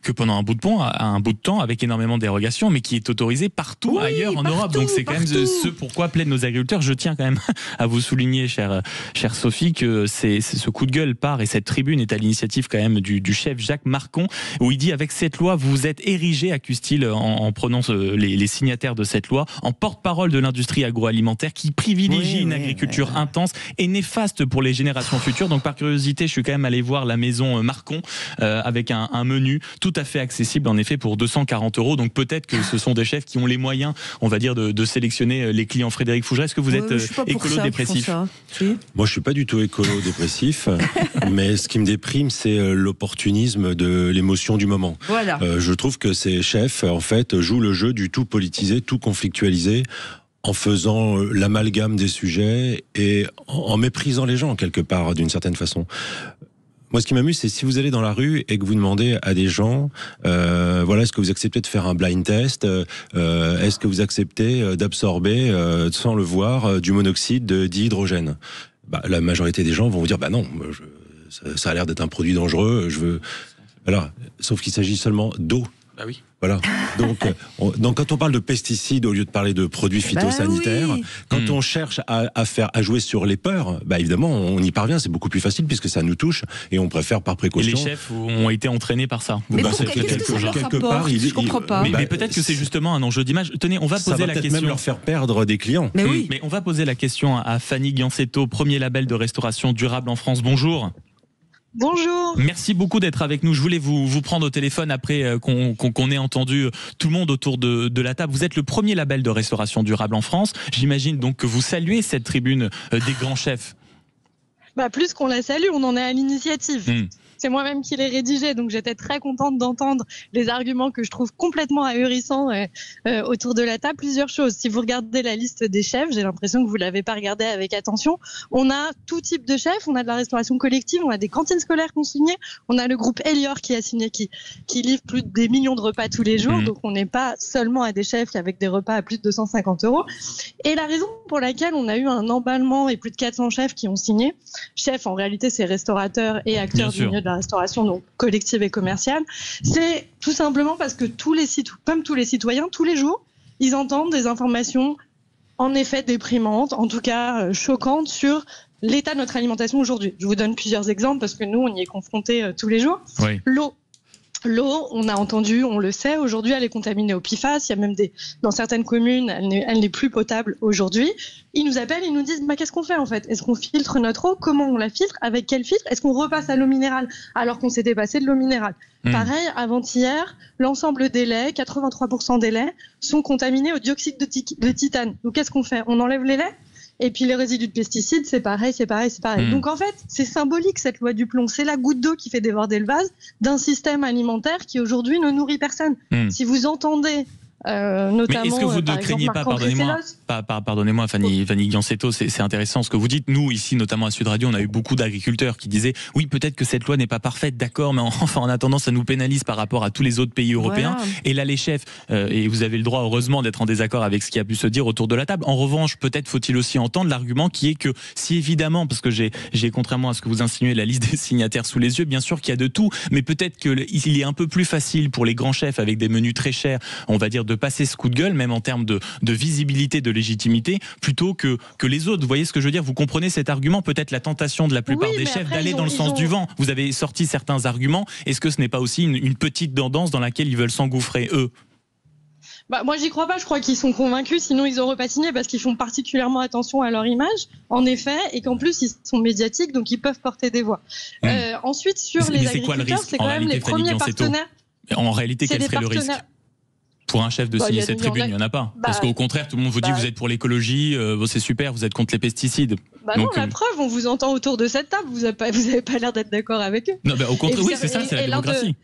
que pendant un bout de temps avec énormément de dérogations, mais qui est autorisé partout ailleurs en Europe. Donc c'est quand même ce pourquoi plaident nos agriculteurs. Je tiens quand même à vous souligner, chère Sophie, que ce coup de gueule part et cette tribune est à l'initiative quand même du chef Jacques Marcon, où il dit: avec cette loi vous êtes érigé, accuse-t-il en prenant les signataires de cette loi, en porte-parole de l'industrie agroalimentaire qui privilégie une agriculture intense et néfaste pour les générations futures. Donc par curiosité, je suis quand même allé voir la maison Marcon avec un menu tout à fait accessible en effet pour 240 €. Donc peut-être que ce sont des chefs qui ont les moyens, on va dire, de sélectionner les clients. Frédéric Fougeret, est-ce que vous êtes écolo-dépressif? Moi je suis pas du tout écolo-dépressif, mais ce qui me déprime, c'est l'opportunisme de l'émotion du moment. Voilà. Je trouve que ces chefs, en fait, jouent le jeu du tout politisé, tout conflictualisé, en faisant l'amalgame des sujets et en méprisant les gens, quelque part, d'une certaine façon. Moi, ce qui m'amuse, c'est si vous allez dans la rue et que vous demandez à des gens, est-ce que vous acceptez de faire un blind test, est-ce que vous acceptez d'absorber, sans le voir, du monoxyde d'hydrogène? La majorité des gens vont vous dire non, ça a l'air d'être un produit dangereux, voilà. Sauf qu'il s'agit seulement d'eau. Bah oui. Voilà. Donc quand on parle de pesticides au lieu de parler de produits phytosanitaires, quand on cherche à jouer sur les peurs, évidemment on y parvient, c'est beaucoup plus facile puisque ça nous touche et on préfère par précaution. Et les chefs ont été entraînés par ça. Mais qu'est-ce que ça leur rapporte? Je comprends pas. Mais peut-être que c'est justement un enjeu d'image. Tenez, on va poser la question. Même leur faire perdre des clients. Mais oui. Mais on va poser la question à Fanny Giancetto, premier label de restauration durable en France. Bonjour. Bonjour. Merci beaucoup d'être avec nous. Je voulais vous prendre au téléphone après qu'on ait entendu tout le monde autour de la table. Vous êtes le premier label de restauration durable en France. J'imagine donc que vous saluez cette tribune des grands chefs. Plus qu'on la salue, on en est à l'initiative. C'est moi-même qui l'ai rédigé, donc j'étais très contente d'entendre les arguments que je trouve complètement ahurissants autour de la table. Plusieurs choses. Si vous regardez la liste des chefs, j'ai l'impression que vous l'avez pas regardée avec attention. On a tout type de chefs. On a de la restauration collective, on a des cantines scolaires qui ont signé, on a le groupe Elior qui a signé, qui livre plus de des millions de repas tous les jours. Donc on n'est pas seulement à des chefs avec des repas à plus de 250 €. Et la raison pour laquelle on a eu un emballement et plus de 400 chefs qui ont signé, chefs en réalité c'est restaurateurs et acteurs du milieu de la restauration, donc collective et commerciale, c'est tout simplement parce que comme tous les citoyens, tous les jours, ils entendent des informations en effet déprimantes, en tout cas choquantes sur l'état de notre alimentation aujourd'hui. Je vous donne plusieurs exemples parce que nous, on y est confrontés tous les jours. Oui. L'eau, on a entendu, on le sait, aujourd'hui elle est contaminée au PFAS, il y a même dans certaines communes, elle n'est plus potable aujourd'hui. Ils nous appellent, ils nous disent qu'est-ce qu'on fait en fait? Est-ce qu'on filtre notre eau? Comment on la filtre? Avec quel filtre? Est-ce qu'on repasse à l'eau minérale alors qu'on s'était passé de l'eau minérale? Pareil, avant-hier, l'ensemble des laits, 83% des laits, sont contaminés au dioxyde de titane. Donc qu'est-ce qu'on fait? On enlève les laits? Et puis les résidus de pesticides, c'est pareil. Donc en fait, c'est symbolique cette loi Duplon. C'est la goutte d'eau qui fait déborder le vase d'un système alimentaire qui aujourd'hui ne nourrit personne. Si vous entendez notamment. Mais est-ce que vous ne craignez pas, pardonnez-moi Fanny Giancetto, c'est intéressant ce que vous dites. Nous ici, notamment à Sud Radio, on a eu beaucoup d'agriculteurs qui disaient oui, peut-être que cette loi n'est pas parfaite, d'accord, mais en attendant, ça nous pénalise par rapport à tous les autres pays européens. Voilà. Et là, les chefs, et vous avez le droit, heureusement, d'être en désaccord avec ce qui a pu se dire autour de la table. En revanche, peut-être faut-il aussi entendre l'argument qui est que si évidemment, parce que j'ai contrairement à ce que vous insinuez, la liste des signataires sous les yeux, bien sûr qu'il y a de tout, mais peut-être qu'il est un peu plus facile pour les grands chefs avec des menus très chers, on va dire de de passer ce coup de gueule, même en termes de visibilité, de légitimité, plutôt que les autres. Vous voyez ce que je veux dire? Vous comprenez cet argument? Peut-être la tentation de la plupart des chefs d'aller dans le sens du vent. Vous avez sorti certains arguments. Est-ce que ce n'est pas aussi une petite tendance dans laquelle ils veulent s'engouffrer, eux? Moi, j'y crois pas. Je crois qu'ils sont convaincus. Sinon, ils auraient pas signé parce qu'ils font particulièrement attention à leur image, en effet, et qu'en plus, ils sont médiatiques, donc ils peuvent porter des voix. Ensuite, sur les agriculteurs, c'est quand même les premiers partenaires. En réalité, quel serait le risque pour un chef de signer cette tribune? Il n'y en a pas. Parce qu'au contraire, tout le monde vous dit vous êtes pour l'écologie, c'est super, vous êtes contre les pesticides. Non, la preuve, on vous entend autour de cette table, vous n'avez pas l'air d'être d'accord avec eux. Non, au contraire, oui, c'est ça, c'est la démocratie.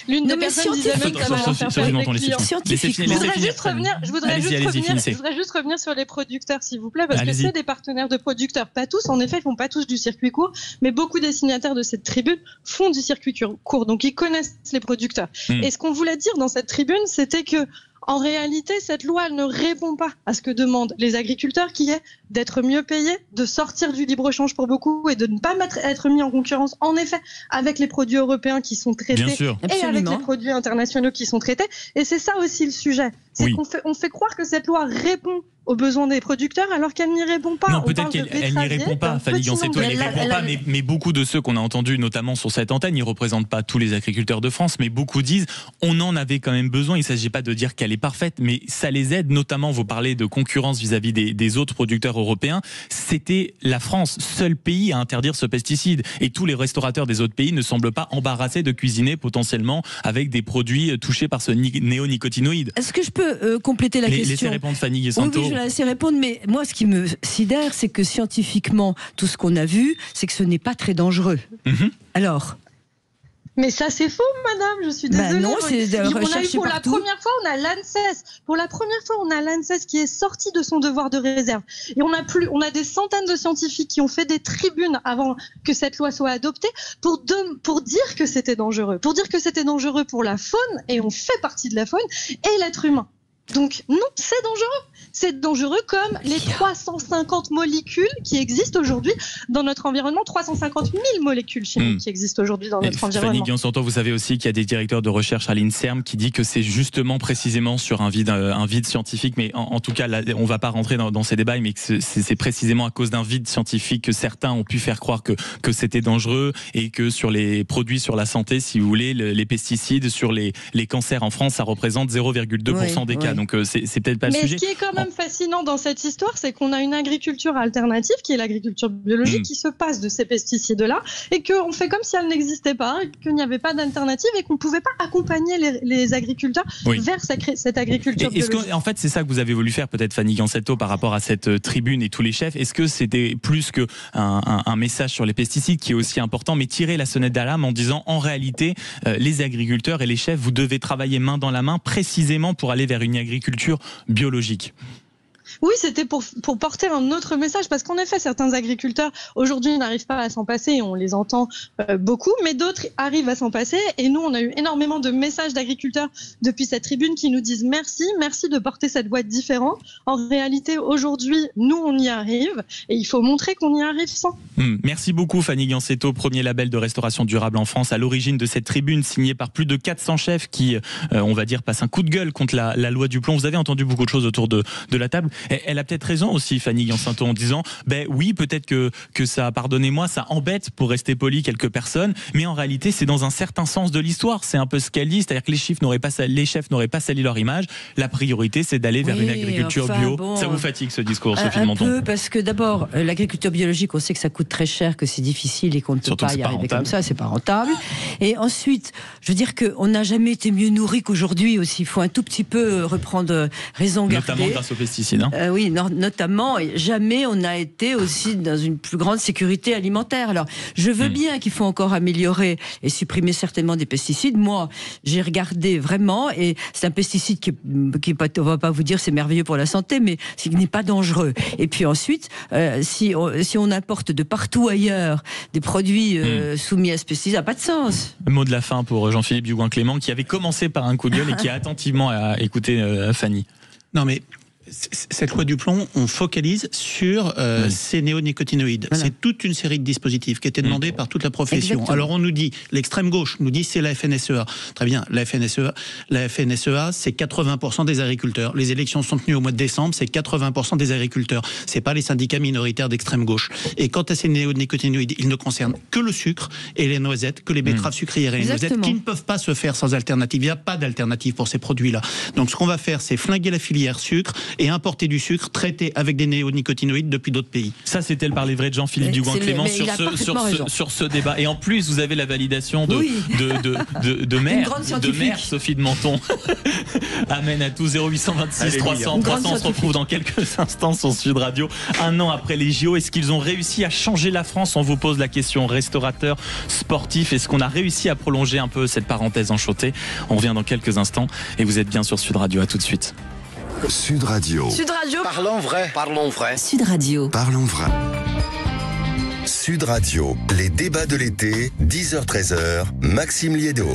L'une des personnes disait même que ça va faire perdre les clients. Je voudrais juste revenir sur les producteurs, s'il vous plaît, parce que c'est des partenaires de producteurs. Pas tous, en effet, ils font pas tous du circuit court, mais beaucoup des signataires de cette tribune font du circuit court, donc ils connaissent les producteurs. Et ce qu'on voulait dire dans cette tribune, c'était que en réalité, cette loi, elle ne répond pas à ce que demandent les agriculteurs, qui est d'être mieux payés, de sortir du libre-échange pour beaucoup et de ne pas être mis en concurrence, en effet, avec les produits européens qui sont traités et avec les produits internationaux qui sont traités. Et c'est ça aussi le sujet. C'est qu'on fait croire que cette loi répond aux besoins des producteurs alors qu'elle n'y répond pas. Non, peut-être qu'elle n'y répond pas, Fanny Gansetto, elle n'y répond pas, mais beaucoup de ceux qu'on a entendus, notamment sur cette antenne, ils ne représentent pas tous les agriculteurs de France, mais beaucoup disent on en avait quand même besoin. Il ne s'agit pas de dire qu'elle est parfaite, mais ça les aide, notamment, vous parlez de concurrence vis-à-vis des autres producteurs européens. C'était la France, seul pays à interdire ce pesticide. Et tous les restaurateurs des autres pays ne semblent pas embarrassés de cuisiner potentiellement avec des produits touchés par ce néonicotinoïde. Est-ce que je peux compléter la question? Laissez répondre Fanny Gansetto. Oui, je vais laisser répondre, mais moi, ce qui me sidère, c'est que scientifiquement, tout ce qu'on a vu, c'est que ce n'est pas très dangereux. Alors? Mais ça, c'est faux, madame, je suis désolée. Non, c'est pour la première fois, on a l'ANSES. Pour la première fois, on a l'ANSES qui est sorti de son devoir de réserve. Et on a des centaines de scientifiques qui ont fait des tribunes avant que cette loi soit adoptée pour dire que c'était dangereux. Pour dire que c'était dangereux pour la faune, et on fait partie de la faune, et l'être humain. Donc non, c'est dangereux. C'est dangereux comme les 350 molécules qui existent aujourd'hui dans notre environnement, 350 000 molécules chimiques qui existent aujourd'hui dans notre environnement. Fanny Gansetto, vous savez aussi qu'il y a des directeurs de recherche à l'INSERM qui disent que c'est justement précisément sur un vide scientifique, mais en tout cas, là, on ne va pas rentrer dans ces débats, mais que c'est précisément à cause d'un vide scientifique que certains ont pu faire croire que c'était dangereux et que sur les produits sur la santé, si vous voulez, les pesticides, sur les cancers en France, ça représente 0,2% des cas. Donc c'est peut-être pas le sujet. Mais ce qui est quand même fascinant dans cette histoire, c'est qu'on a une agriculture alternative, qui est l'agriculture biologique, qui se passe de ces pesticides-là, et qu'on fait comme si elle n'existait pas, qu'il n'y avait pas d'alternative, et qu'on ne pouvait pas accompagner les agriculteurs vers cette agriculture biologique. En fait, c'est ça que vous avez voulu faire, peut-être, Fanny Gansetto, par rapport à cette tribune et tous les chefs. Est-ce que c'était plus qu'un message sur les pesticides qui est aussi important, mais tirer la sonnette d'alarme en disant, en réalité, les agriculteurs et les chefs, vous devez travailler main dans la main, précisément pour aller vers une agriculture biologique? Oui, c'était pour porter un autre message, parce qu'en effet, certains agriculteurs aujourd'hui n'arrivent pas à s'en passer, on les entend beaucoup, mais d'autres arrivent à s'en passer, et nous, on a eu énormément de messages d'agriculteurs depuis cette tribune qui nous disent merci de porter cette voix différente. En réalité, aujourd'hui, nous, on y arrive, et il faut montrer qu'on y arrive sans. Merci beaucoup, Fanny Gansetto, premier label de restauration durable en France, à l'origine de cette tribune signée par plus de 400 chefs qui, on va dire, passent un coup de gueule contre la loi du plomb. Vous avez entendu beaucoup de choses autour de la table. Elle a peut-être raison aussi, Fanny Gansetto, en disant oui, peut-être que ça, pardonnez-moi, ça embête, pour rester poli, quelques personnes, mais en réalité, c'est dans un certain sens de l'histoire. C'est un peu ce qu'elle dit, c'est-à-dire que les chefs n'auraient pas sali leur image. La priorité, c'est d'aller vers une agriculture bio. Bon, ça vous fatigue, ce discours, Sophie de Menton? Un peu, parce que d'abord, l'agriculture biologique, on sait que ça coûte très cher, que c'est difficile et qu'on ne peut pas y arriver comme ça, c'est pas rentable. Et ensuite, je veux dire qu'on n'a jamais été mieux nourri qu'aujourd'hui aussi. Il faut un tout petit peu reprendre raison garder. Notamment grâce aux pesticides. Oui, notamment, jamais on a été aussi dans une plus grande sécurité alimentaire. Alors, je veux bien qu'il faut encore améliorer et supprimer certainement des pesticides. Moi, j'ai regardé vraiment, et c'est un pesticide qui on va pas vous dire c'est merveilleux pour la santé, mais qui n'est pas dangereux. Et puis ensuite, si on importe de partout ailleurs des produits soumis à ce pesticide, ça n'a pas de sens. Mot de la fin pour Jean-Philippe Dugouin-Clément, qui avait commencé par un coup de gueule et qui a attentivement écouté Fanny. Non mais Cette loi du plomb, on focalise sur ces néonicotinoïdes. Voilà. C'est toute une série de dispositifs qui étaient demandés par toute la profession. Exactement. Alors on nous dit, l'extrême gauche nous dit c'est la FNSEA. Très bien, la FNSEA, c'est 80% des agriculteurs. Les élections sont tenues au mois de décembre, c'est 80% des agriculteurs. C'est pas les syndicats minoritaires d'extrême gauche. Et quant à ces néonicotinoïdes, ils ne concernent que le sucre et les noisettes, que les betteraves sucrières et les noisettes, qui ne peuvent pas se faire sans alternative. Il n'y a pas d'alternative pour ces produits-là. Donc ce qu'on va faire, c'est flinguer la filière sucre et importer du sucre traité avec des néonicotinoïdes depuis d'autres pays. Ça, c'était le parler vrai de Jean-Philippe Dugouin-Clément sur ce débat. Et en plus, vous avez la validation de maire Sophie de Menton. Amen à tous. 0826 300 300. On se retrouve dans quelques instants sur Sud Radio. Un an après les JO, est-ce qu'ils ont réussi à changer la France? On vous pose la question. Restaurateur, sportif, est-ce qu'on a réussi à prolonger un peu cette parenthèse enchantée? On revient dans quelques instants et vous êtes bien sur Sud Radio. À tout de suite. Sud Radio. Sud Radio. Parlons vrai. Parlons vrai. Sud Radio. Parlons vrai. Sud Radio, les débats de l'été, 10h-13h, Maxime Liédot.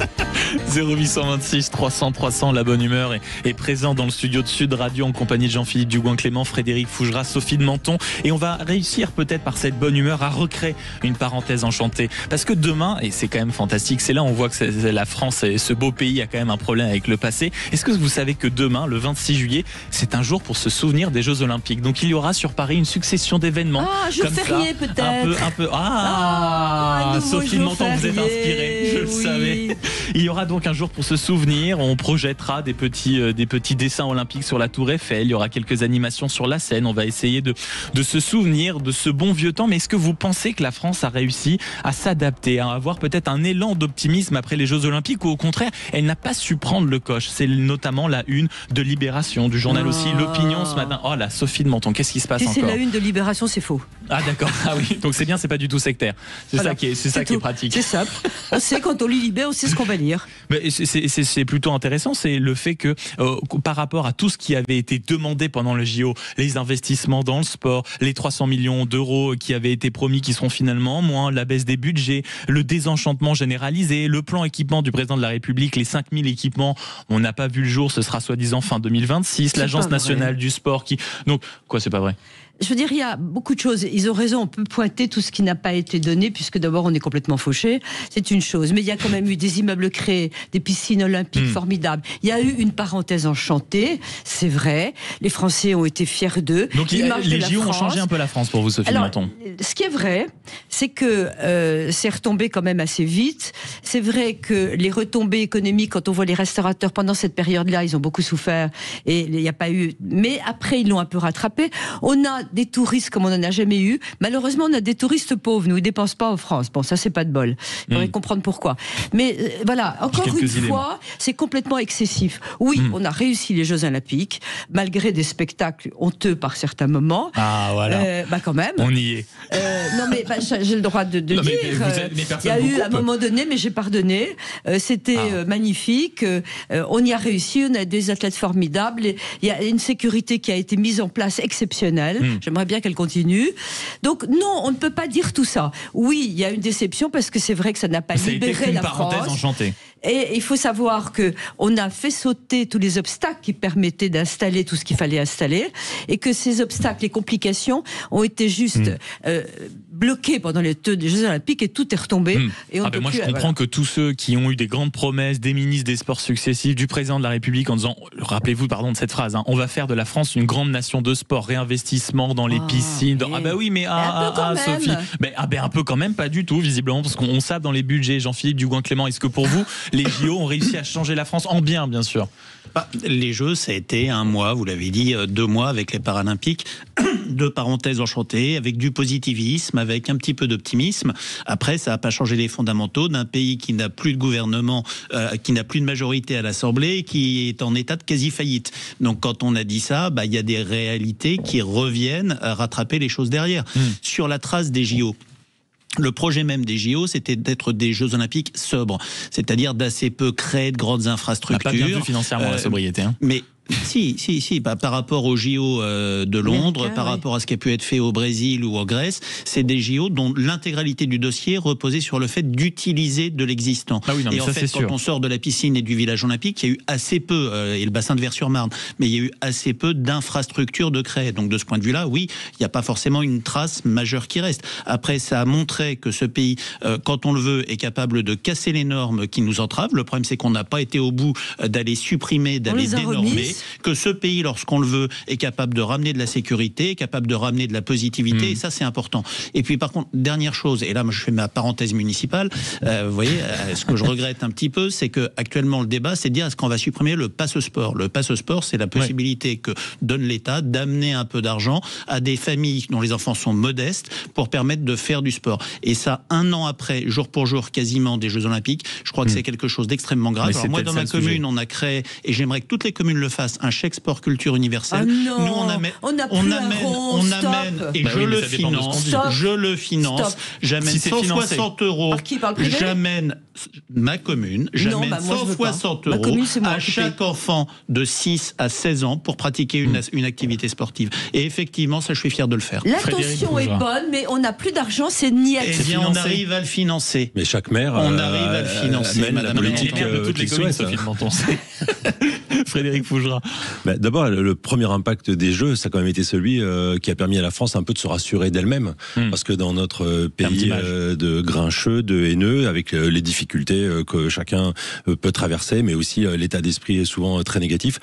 0826 300 300, la bonne humeur est présente dans le studio de Sud Radio en compagnie de Jean-Philippe Dugouin-Clément, Frédéric Fougerat, Sophie de Menton. Et on va réussir peut-être par cette bonne humeur à recréer une parenthèse enchantée. Parce que demain, et c'est quand même fantastique, c'est là on voit que la France, et ce beau pays, a quand même un problème avec le passé. Est-ce que vous savez que demain, le 26 juillet, c'est un jour pour se souvenir des Jeux Olympiques? Donc il y aura sur Paris une succession d'événements. Ah, jour férié peut-être. Sophie de Menton, vous êtes inspirée, je le savais. Il y aura donc un jour pour se souvenir. On projettera des petits dessins olympiques sur la Tour Eiffel. Il y aura quelques animations sur la Seine. On va essayer de se souvenir de ce bon vieux temps. Mais est-ce que vous pensez que la France a réussi à s'adapter, à avoir peut-être un élan d'optimisme après les Jeux Olympiques, ou au contraire, elle n'a pas su prendre le coche? C'est notamment la une de Libération, du journal aussi L'Opinion ce matin. Oh là, Sophie de Menton, qu'est-ce qui se passe encore? C'est la une de Libération, c'est faux. Ah d'accord, ah oui, donc c'est bien, c'est pas du tout sectaire. C'est voilà. ça qui est pratique. C'est simple. On sait quand on lit Libé, on sait ce qu'on va lire. Mais c'est plutôt intéressant, c'est le fait que par rapport à tout ce qui avait été demandé pendant le JO, les investissements dans le sport, les 300 millions d'euros qui avaient été promis qui seront finalement moins, la baisse des budgets, le désenchantement généralisé, le plan équipement du président de la République, les 5000 équipements, on n'a pas vu le jour, ce sera soi-disant fin 2026, l'Agence nationale du sport qui... Donc, quoi, c'est pas vrai? Je veux dire, il y a beaucoup de choses. Ils ont raison, on peut pointer tout ce qui n'a pas été donné, puisque d'abord on est complètement fauché. C'est une chose. Mais il y a quand même eu des immeubles créés, des piscines olympiques formidables. Il y a eu une parenthèse enchantée, c'est vrai. Les Français ont été fiers d'eux. Donc les JO ont changé un peu la France pour vous, Sophie de Menton. Ce qui est vrai, c'est que c'est retombé quand même assez vite. C'est vrai que les retombées économiques, quand on voit les restaurateurs pendant cette période-là, ils ont beaucoup souffert. Et il n'y a pas eu... Mais après, ils l'ont un peu rattrapé. On a des touristes comme on n'en a jamais eu. Malheureusement, on a des touristes pauvres. Nous, ils ne dépensent pas en France. Bon, ça, c'est pas de bol. Il faudrait comprendre pourquoi. Mais voilà, encore une fois, c'est complètement excessif. Oui, on a réussi les Jeux Olympiques, malgré des spectacles honteux par certains moments. Ah, voilà. Quand même. On y est. Non, mais j'ai le droit de dire. Il y a eu, à un moment donné, mais j'ai pardonné. C'était magnifique. On y a réussi. On a des athlètes formidables. Il y a une sécurité qui a été mise en place exceptionnelle. J'aimerais bien qu'elle continue. Donc non, on ne peut pas dire tout ça. Oui, il y a une déception parce que c'est vrai que ça n'a pas libéré la France. Enchantée. Et il faut savoir que on a fait sauter tous les obstacles qui permettaient d'installer tout ce qu'il fallait installer, et que ces obstacles, les complications, ont été juste bloqués pendant les Jeux Olympiques, et tout est retombé. Et on moi, je comprends que tous ceux qui ont eu des grandes promesses des ministres des Sports successifs, du président de la République, en disant, rappelez-vous, de cette phrase, on va faire de la France une grande nation de sport, réinvestissement dans les piscines. Sophie, un peu quand même, pas du tout, visiblement, parce qu'on sait dans les budgets. Jean-Philippe Dugouin-Clément, est-ce que pour vous, les JO ont réussi à changer la France en bien sûr? Les Jeux, ça a été un mois, vous l'avez dit, 2 mois avec les Paralympiques, 2 parenthèses enchantées, avec du positivisme, avec un petit peu d'optimisme. Après, ça n'a pas changé les fondamentaux d'un pays qui n'a plus de gouvernement, qui n'a plus de majorité à l'Assemblée, qui est en état de quasi-faillite. Donc quand on a dit ça, il y a des réalités qui reviennent à rattraper les choses derrière. Sur la trace des JO, le projet même des JO, c'était d'être des Jeux Olympiques sobres, c'est-à-dire d'assez peu créer de grandes infrastructures. On n'a pas bien vu financièrement la sobriété. Mais Si. Par rapport aux JO de Londres, par rapport à ce qui a pu être fait au Brésil ou en Grèce, c'est des JO dont l'intégralité du dossier reposait sur le fait d'utiliser de l'existant. Et en fait, quand on sort de la piscine et du village olympique, il y a eu assez peu, et le bassin de Vers-sur-Marne, mais il y a eu assez peu d'infrastructures de créer. Donc de ce point de vue-là, oui, il n'y a pas forcément une trace majeure qui reste. Après, ça a montré que ce pays, quand on le veut, est capable de casser les normes qui nous entravent. Le problème, c'est qu'on n'a pas été au bout d'aller supprimer, d'aller dénormer. Que ce pays, lorsqu'on le veut, est capable de ramener de la sécurité, capable de ramener de la positivité, et ça c'est important. Et puis par contre, dernière chose, et là moi, je fais ma parenthèse municipale, vous voyez, ce que je regrette un petit peu, c'est que actuellement le débat, c'est de dire est-ce qu'on va supprimer le passe-sport. Le passe-sport, c'est la possibilité que donne l'État d'amener un peu d'argent à des familles dont les enfants sont modestes pour permettre de faire du sport. Et ça, 1 an après, jour pour jour, quasiment des Jeux Olympiques, je crois que c'est quelque chose d'extrêmement grave. Alors moi, dans ma commune, on a créé, et j'aimerais que toutes les communes le fassent, un chèque sport culture universel. Non, nous on amène, et je le finance, j'amène 160 euros, j'amène ma commune, j'amène 160 euros à chaque enfant de 6 à 16 ans pour pratiquer une activité sportive. Et effectivement, ça je suis fier de le faire. L'intention est bonne, mais on n'a plus d'argent, c'est niette. Eh bien, on arrive à le financer. Mais chaque maire, on arrive à le financer. La politique de toutes les communes, Sophie de Menton. Frédéric Fougera. D'abord, le premier impact des Jeux, ça a quand même été celui qui a permis à la France un peu de se rassurer d'elle-même. Parce que dans notre pays de grincheux, de haineux, avec les difficultés que chacun peut traverser, mais aussi l'état d'esprit est souvent très négatif,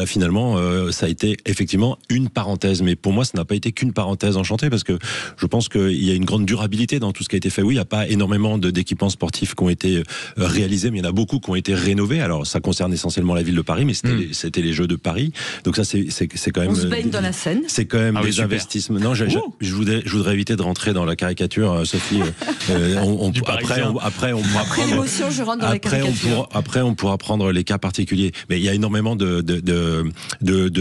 finalement, ça a été effectivement une parenthèse. Mais pour moi, ça n'a pas été qu'une parenthèse enchantée, parce que je pense qu'il y a une grande durabilité dans tout ce qui a été fait. Oui, il n'y a pas énormément d'équipements sportifs qui ont été réalisés, mais il y en a beaucoup qui ont été rénovés. Alors, ça concerne essentiellement la ville de Paris, mais c'était les Jeux de Paris. Donc ça, c'est quand même... On se baigne dans la Seine. C'est quand même des investissements. Non, je voudrais éviter de rentrer dans la caricature, Sophie. Après l'émotion, je rentre dans la caricature. Après, on pourra prendre les cas particuliers. Mais il y a énormément de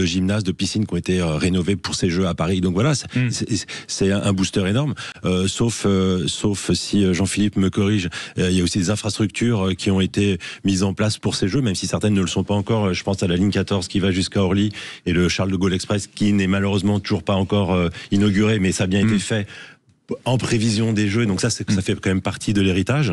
gymnases, de piscines qui ont été rénovées pour ces Jeux à Paris. Donc voilà, c'est un booster énorme. Sauf si Jean-Philippe me corrige, il y a aussi des infrastructures qui ont été mises en place pour ces Jeux, même si certaines ne le sont pas encore. Je pense à la ligne 14 qui va jusqu'à Orly et le Charles de Gaulle Express qui n'est malheureusement toujours pas encore inauguré, mais ça a bien été fait en prévision des Jeux. Donc ça fait quand même partie de l'héritage.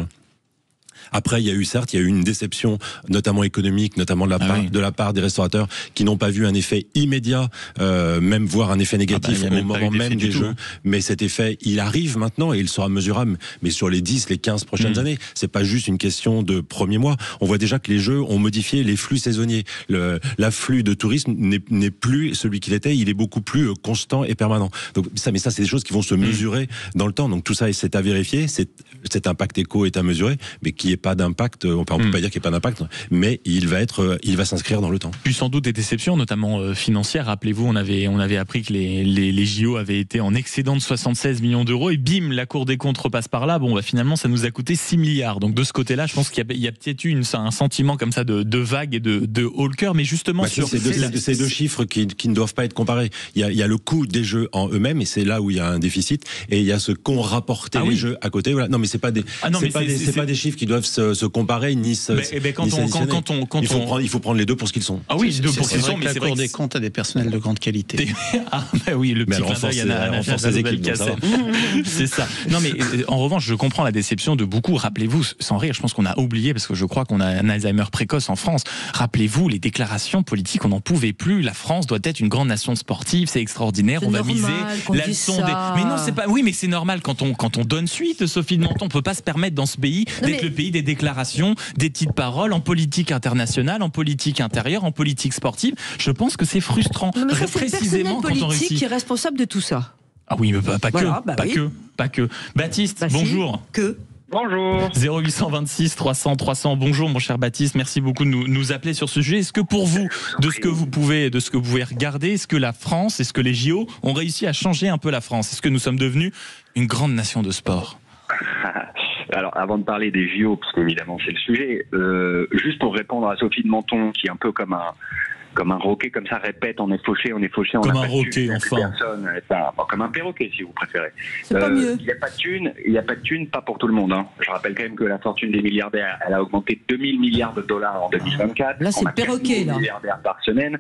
Après, il y a eu une déception, notamment économique, notamment de la part des restaurateurs qui n'ont pas vu un effet immédiat, même voire un effet négatif au moment même des Jeux. Mais cet effet, il arrive maintenant et il sera mesurable. Mais sur les 10, les 15 prochaines années, c'est pas juste une question de premiers mois. On voit déjà que les Jeux ont modifié les flux saisonniers. L'afflux de tourisme n'est plus celui qu'il était. Il est beaucoup plus constant et permanent. Donc ça, c'est des choses qui vont se mesurer dans le temps. Donc tout ça, c'est à vérifier. Cet impact éco est à mesurer, mais qui est pas d'impact, on peut pas dire qu'il n'y a pas d'impact, mais il va s'inscrire dans le temps. Puis sans doute des déceptions, notamment financières. Rappelez-vous, on avait appris que les JO avaient été en excédent de 76 millions d'euros et bim, la Cour des comptes repasse par là. Finalement, ça nous a coûté 6 milliards. Donc de ce côté-là, je pense qu'il y a peut-être eu un sentiment comme ça de vague et de haut le cœur, mais justement sur ces deux chiffres qui ne doivent pas être comparés. Il y a le coût des Jeux en eux-mêmes et c'est là où il y a un déficit, et il y a ce qu'ont rapporté les Jeux à côté. Voilà. Non, mais c'est pas des chiffres qui doivent se comparer ni il faut prendre les deux pour ce qu'ils sont. Ah oui, les deux pour ce qu'ils sont, mais la Cour des comptes a des personnels de grande qualité. Oui, le petit clin d'œil, il y en a renforce les équipes. C'est ça. Non, mais en revanche, je comprends la déception de beaucoup. Rappelez-vous, sans rire, je pense qu'on a oublié, parce que je crois qu'on a un Alzheimer précoce en France. Rappelez-vous, les déclarations politiques, on n'en pouvait plus. La France doit être une grande nation sportive, c'est extraordinaire, on va miser la leçon des... Mais non, c'est pas... Oui, mais c'est normal quand on donne suite, Sophie de Menton, on peut pas se permettre dans ce pays d'être le pays des déclarations, des petites paroles en politique internationale, en politique intérieure, en politique sportive. Je pense que c'est frustrant. Non, mais ça, c'est précisément le personnel politique qui est responsable de tout ça. Ah oui, mais pas que. Baptiste, bonjour. Bonjour. 0826 300 300. Bonjour mon cher Baptiste, merci beaucoup de nous appeler sur ce sujet. Est-ce que pour vous, de ce que vous pouvez regarder, est-ce que la France, est-ce que les JO ont réussi à changer un peu la France? Est-ce que nous sommes devenus une grande nation de sport? Alors, avant de parler des JO, parce qu'évidemment c'est le sujet, juste pour répondre à Sophie de Menton, qui est un peu comme comme un roquet, comme ça répète, on est fauché, on comme n'a un pas de roquet, thune, enfin. Personne, comme un perroquet si vous préférez. C'est pas mieux. Il n'y a pas de thune, pas pour tout le monde. Hein. Je rappelle quand même que la fortune des milliardaires, elle a augmenté 2000 milliards de dollars en 2024. Là, c'est le perroquet, là. Milliardaires par semaine.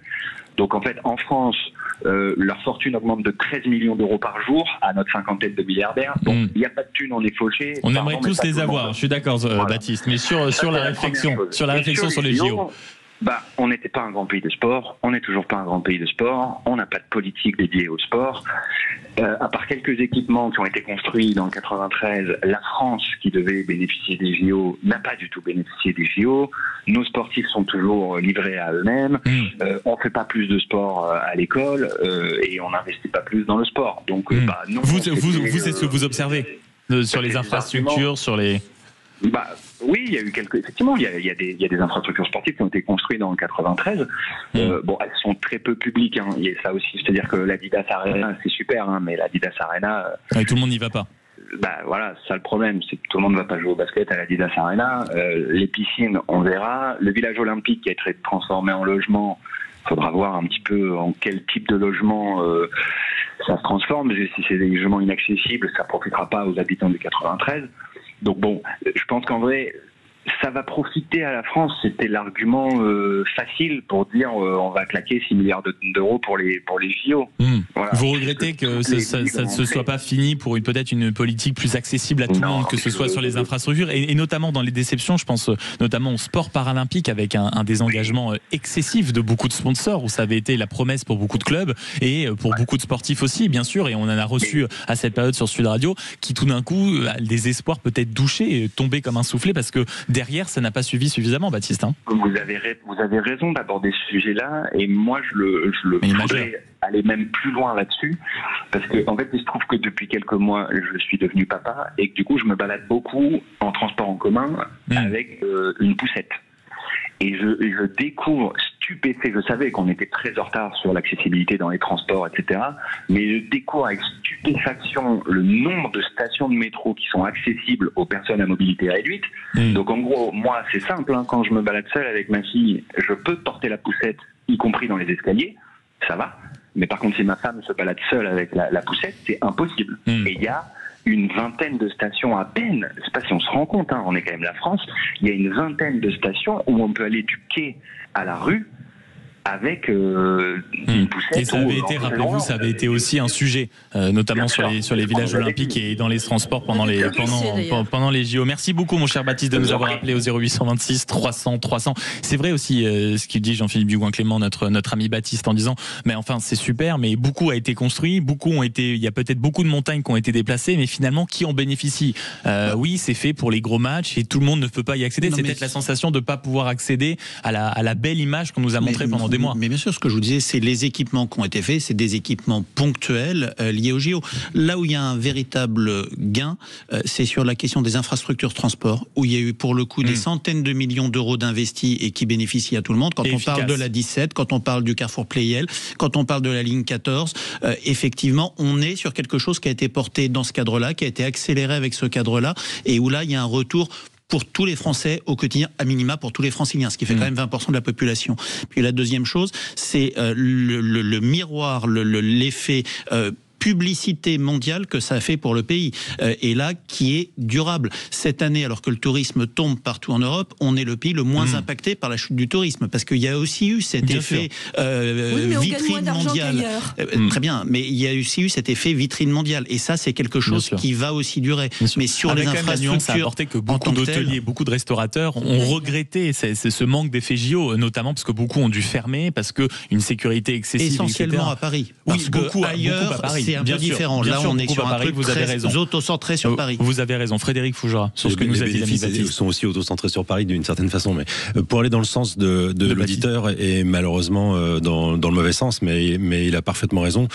Donc en fait, en France, leur fortune augmente de 13 millions d'euros par jour à notre cinquantaine de milliardaires. Donc il n'y a pas de thunes, on est fauché. On aimerait tous les avoir, je suis d'accord, voilà. Baptiste, mais sur la réflexion sur les JO. On n'était pas un grand pays de sport, on n'est toujours pas un grand pays de sport, on n'a pas de politique dédiée au sport. À part quelques équipements qui ont été construits dans le 93, la France, qui devait bénéficier des JO, n'a pas du tout bénéficié des JO. Nos sportifs sont toujours livrés à eux-mêmes. On ne fait pas plus de sport à l'école et on n'investit pas plus dans le sport. Donc, non, vous, c'est ce que vous observez sur les infrastructures, sur les... Oui, il y a eu effectivement, il y a des infrastructures sportives qui ont été construites dans le 93. Elles sont très peu publiques. Hein. Il y a ça aussi, c'est-à-dire que l'Adidas Arena, c'est super, hein, mais l'Adidas Arena, tout le monde n'y va pas. Voilà, ça le problème, c'est que tout le monde ne va pas jouer au basket à l'Adidas Arena. Les piscines, on verra. Le village olympique qui a été transformé en logement, il faudra voir un petit peu en quel type de logement ça se transforme. Si c'est des logements inaccessibles, ça ne profitera pas aux habitants du 93. Donc je pense qu'en vrai, ça va profiter à la France. C'était l'argument facile pour dire on va claquer 6 milliards d'euros pour les JO. Voilà. Vous regrettez que ça ne se soit pas fini pour peut-être une politique plus accessible à tout le monde, que ce soit sur les infrastructures et notamment dans les déceptions. Je pense notamment au sport paralympique avec un désengagement excessif de beaucoup de sponsors où ça avait été la promesse pour beaucoup de clubs et pour beaucoup de sportifs aussi, bien sûr. Et on en a reçu à cette période sur Sud Radio qui tout d'un coup a des espoirs peut-être douchés et tombés comme un soufflet parce que derrière, ça n'a pas suivi suffisamment, Baptiste. Hein. Vous avez raison d'aborder ce sujet-là, et moi, je voudrais aller même plus loin là-dessus, parce que en fait, il se trouve que depuis quelques mois, je suis devenu papa, et que du coup, je me balade beaucoup en transport en commun avec une poussette. Et je découvre stupéfait, je savais qu'on était très en retard sur l'accessibilité dans les transports, etc. Mais je découvre avec stupéfaction le nombre de stations de métro qui sont accessibles aux personnes à mobilité réduite. Donc en gros, moi c'est simple, hein, quand je me balade seul avec ma fille, je peux porter la poussette, y compris dans les escaliers, ça va. Mais par contre, si ma femme se balade seule avec la poussette, c'est impossible. Et il y a une vingtaine de stations à peine, je sais pas si on se rend compte, hein, on est quand même la France, il y a une vingtaine de stations où on peut aller du quai à la rue avec une poussette. Et ça avait été, rappelez-vous, ça avait été aussi un sujet, notamment sur les villages olympiques et dans les transports pendant les JO. Merci beaucoup, mon cher Baptiste, de nous avoir appelé au 0826 300 300. C'est vrai aussi ce qu'il dit Jean-Philippe Dugouin-Clément, notre ami Baptiste, en disant, mais enfin, c'est super, mais beaucoup a été construit, il y a peut-être beaucoup de montagnes qui ont été déplacées, mais finalement, qui en bénéficie? Oui, c'est fait pour les gros matchs et tout le monde ne peut pas y accéder. C'est peut-être la sensation de ne pas pouvoir accéder à la belle image qu'on nous a montrée pendant des mois. Mais bien sûr, ce que je vous disais, c'est les équipements qui ont été faits, c'est des équipements ponctuels liés aux JO. Là où il y a un véritable gain, c'est sur la question des infrastructures de transport, où il y a eu pour le coup des centaines de millions d'euros d'investis et qui bénéficient à tout le monde. Quand on parle de la 17, quand on parle du Carrefour Pleyel, quand on parle de la ligne 14, effectivement, on est sur quelque chose qui a été porté dans ce cadre-là, qui a été accéléré avec ce cadre-là, et où là, il y a un retour pour tous les Français au quotidien, à minima pour tous les Franciliens, ce qui fait quand même 20% de la population. Puis la deuxième chose, c'est le miroir, l'effet publicité mondiale que ça a fait pour le pays, et là qui est durable. Cette année, alors que le tourisme tombe partout en Europe, on est le pays le moins impacté par la chute du tourisme, parce qu'il y a aussi eu cet effet vitrine mondiale. Très bien, mais il y a aussi eu cet effet vitrine mondiale, et ça c'est quelque chose qui va aussi durer. Mais sur les infrastructures, ça a apporté que beaucoup d'hôteliers, beaucoup de restaurateurs ont regretté ce manque d'effet JO, notamment parce que beaucoup ont dû fermer, parce que une sécurité excessive, essentiellement etc. à Paris. Parce que ailleurs, à Paris. C'est un peu différent. Là, on est sur un truc très auto-centré sur Paris. Vous avez raison, Frédéric Fougera, sur ce que nous a dit l'ami Baptiste. Sont aussi auto-centrés sur Paris d'une certaine façon, mais pour aller dans le sens de l'auditeur, et malheureusement dans le mauvais sens, mais il a parfaitement raison.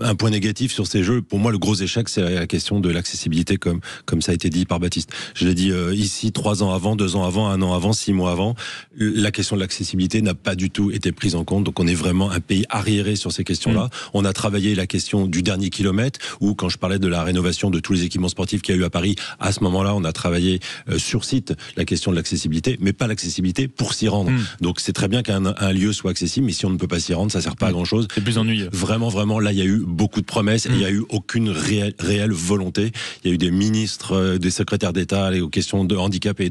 un point négatif sur ces jeux. Pour moi, le gros échec, c'est la question de l'accessibilité, comme ça a été dit par Baptiste. Je l'ai dit ici 3 ans avant, 2 ans avant, 1 an avant, 6 mois avant. La question de l'accessibilité n'a pas du tout été prise en compte. Donc on est vraiment un pays arriéré sur ces questions-là. On a travaillé la question du dernier kilomètre, où quand je parlais de la rénovation de tous les équipements sportifs qu'il y a eu à Paris, à ce moment-là, on a travaillé sur site la question de l'accessibilité, mais pas l'accessibilité pour s'y rendre. Donc c'est très bien qu'un lieu soit accessible, mais si on ne peut pas s'y rendre, ça sert pas à grand-chose. C'est plus ennuyeux. Vraiment, là, il y a eu beaucoup de promesses et il y a eu aucune réelle volonté. Il y a eu des ministres, des secrétaires d'État aux questions de handicap et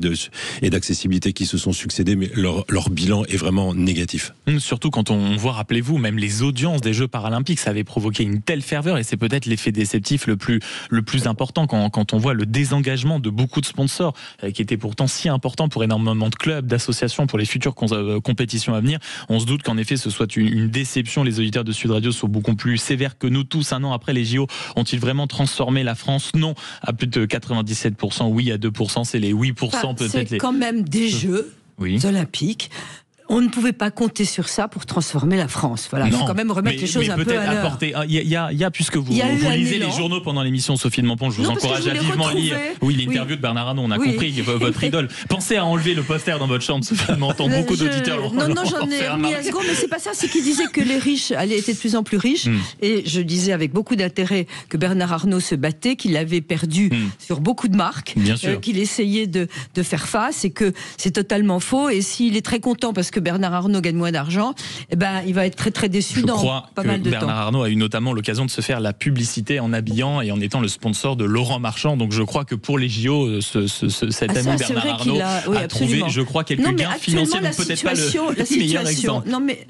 d'accessibilité qui se sont succédés, mais leur bilan est vraiment négatif. Surtout quand on voit, rappelez-vous, même les audiences des Jeux paralympiques, ça avait provoqué une telle ferveur, et c'est peut-être l'effet déceptif le plus important quand on voit le désengagement de beaucoup de sponsors qui étaient pourtant si importants pour énormément de clubs, d'associations, pour les futures compétitions à venir. On se doute qu'en effet ce soit une déception. Les auditeurs de Sud Radio sont beaucoup plus sévères que nous tous. Un an après les JO, ont-ils vraiment transformé la France? Non, à plus de 97%, oui à 2%, c'est les 8% peut-être. C'est quand même des Jeux olympiques. On ne pouvait pas compter sur ça pour transformer la France. Voilà, il faut quand même remettre les choses un peu à l'heure. Il y a, puisque vous lisez les journaux pendant l'émission, Sophie de Montpont, je vous encourage à vivement lire. Oui, l'interview de Bernard Arnault, on a compris, votre idole. Pensez à enlever le poster dans votre chambre, Sophie de Montpont. Beaucoup d'auditeurs. Non, j'en ai mis un second, mais c'est pas ça. C'est qu'il disait que les riches étaient de plus en plus riches. Et je disais avec beaucoup d'intérêt que Bernard Arnault se battait, qu'il avait perdu sur beaucoup de marques, qu'il essayait de faire face, et que c'est totalement faux. Et s'il est très content parce que Bernard Arnault gagne moins d'argent, il va être très très déçu dans pas mal de temps. Bernard Arnault a eu notamment l'occasion de se faire la publicité en habillant et en étant le sponsor de Laurent Marchand. Donc je crois que pour les JO, cet ami Bernard Arnault a trouvé, je crois, quelques gains financiers. Donc peut-être pas le meilleur exemple. Non mais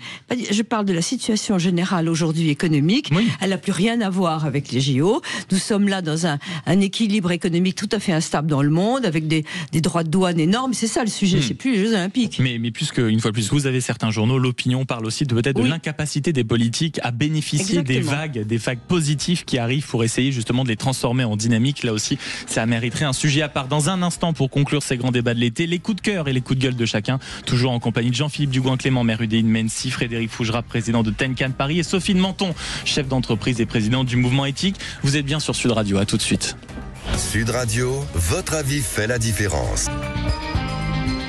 je parle de la situation générale aujourd'hui économique. Elle n'a plus rien à voir avec les JO. Nous sommes là dans un équilibre économique tout à fait instable dans le monde, avec des droits de douane énormes. C'est ça le sujet. C'est plus les Jeux Olympiques. Mais puisque une fois plus, vous avez certains journaux, l'opinion parle aussi peut-être de l'incapacité des politiques à bénéficier des vagues positives qui arrivent pour essayer justement de les transformer en dynamique. Là aussi, ça mériterait un sujet à part. Dans un instant, pour conclure ces grands débats de l'été, les coups de cœur et les coups de gueule de chacun, toujours en compagnie de Jean-Philippe Dugoin-Clément, maire UDI de Mency, Frédéric Fougera, président de Tenkan Paris, et Sophie de Menton, chef d'entreprise et présidente du mouvement éthique. Vous êtes bien sur Sud Radio, à tout de suite. Sud Radio, votre avis fait la différence.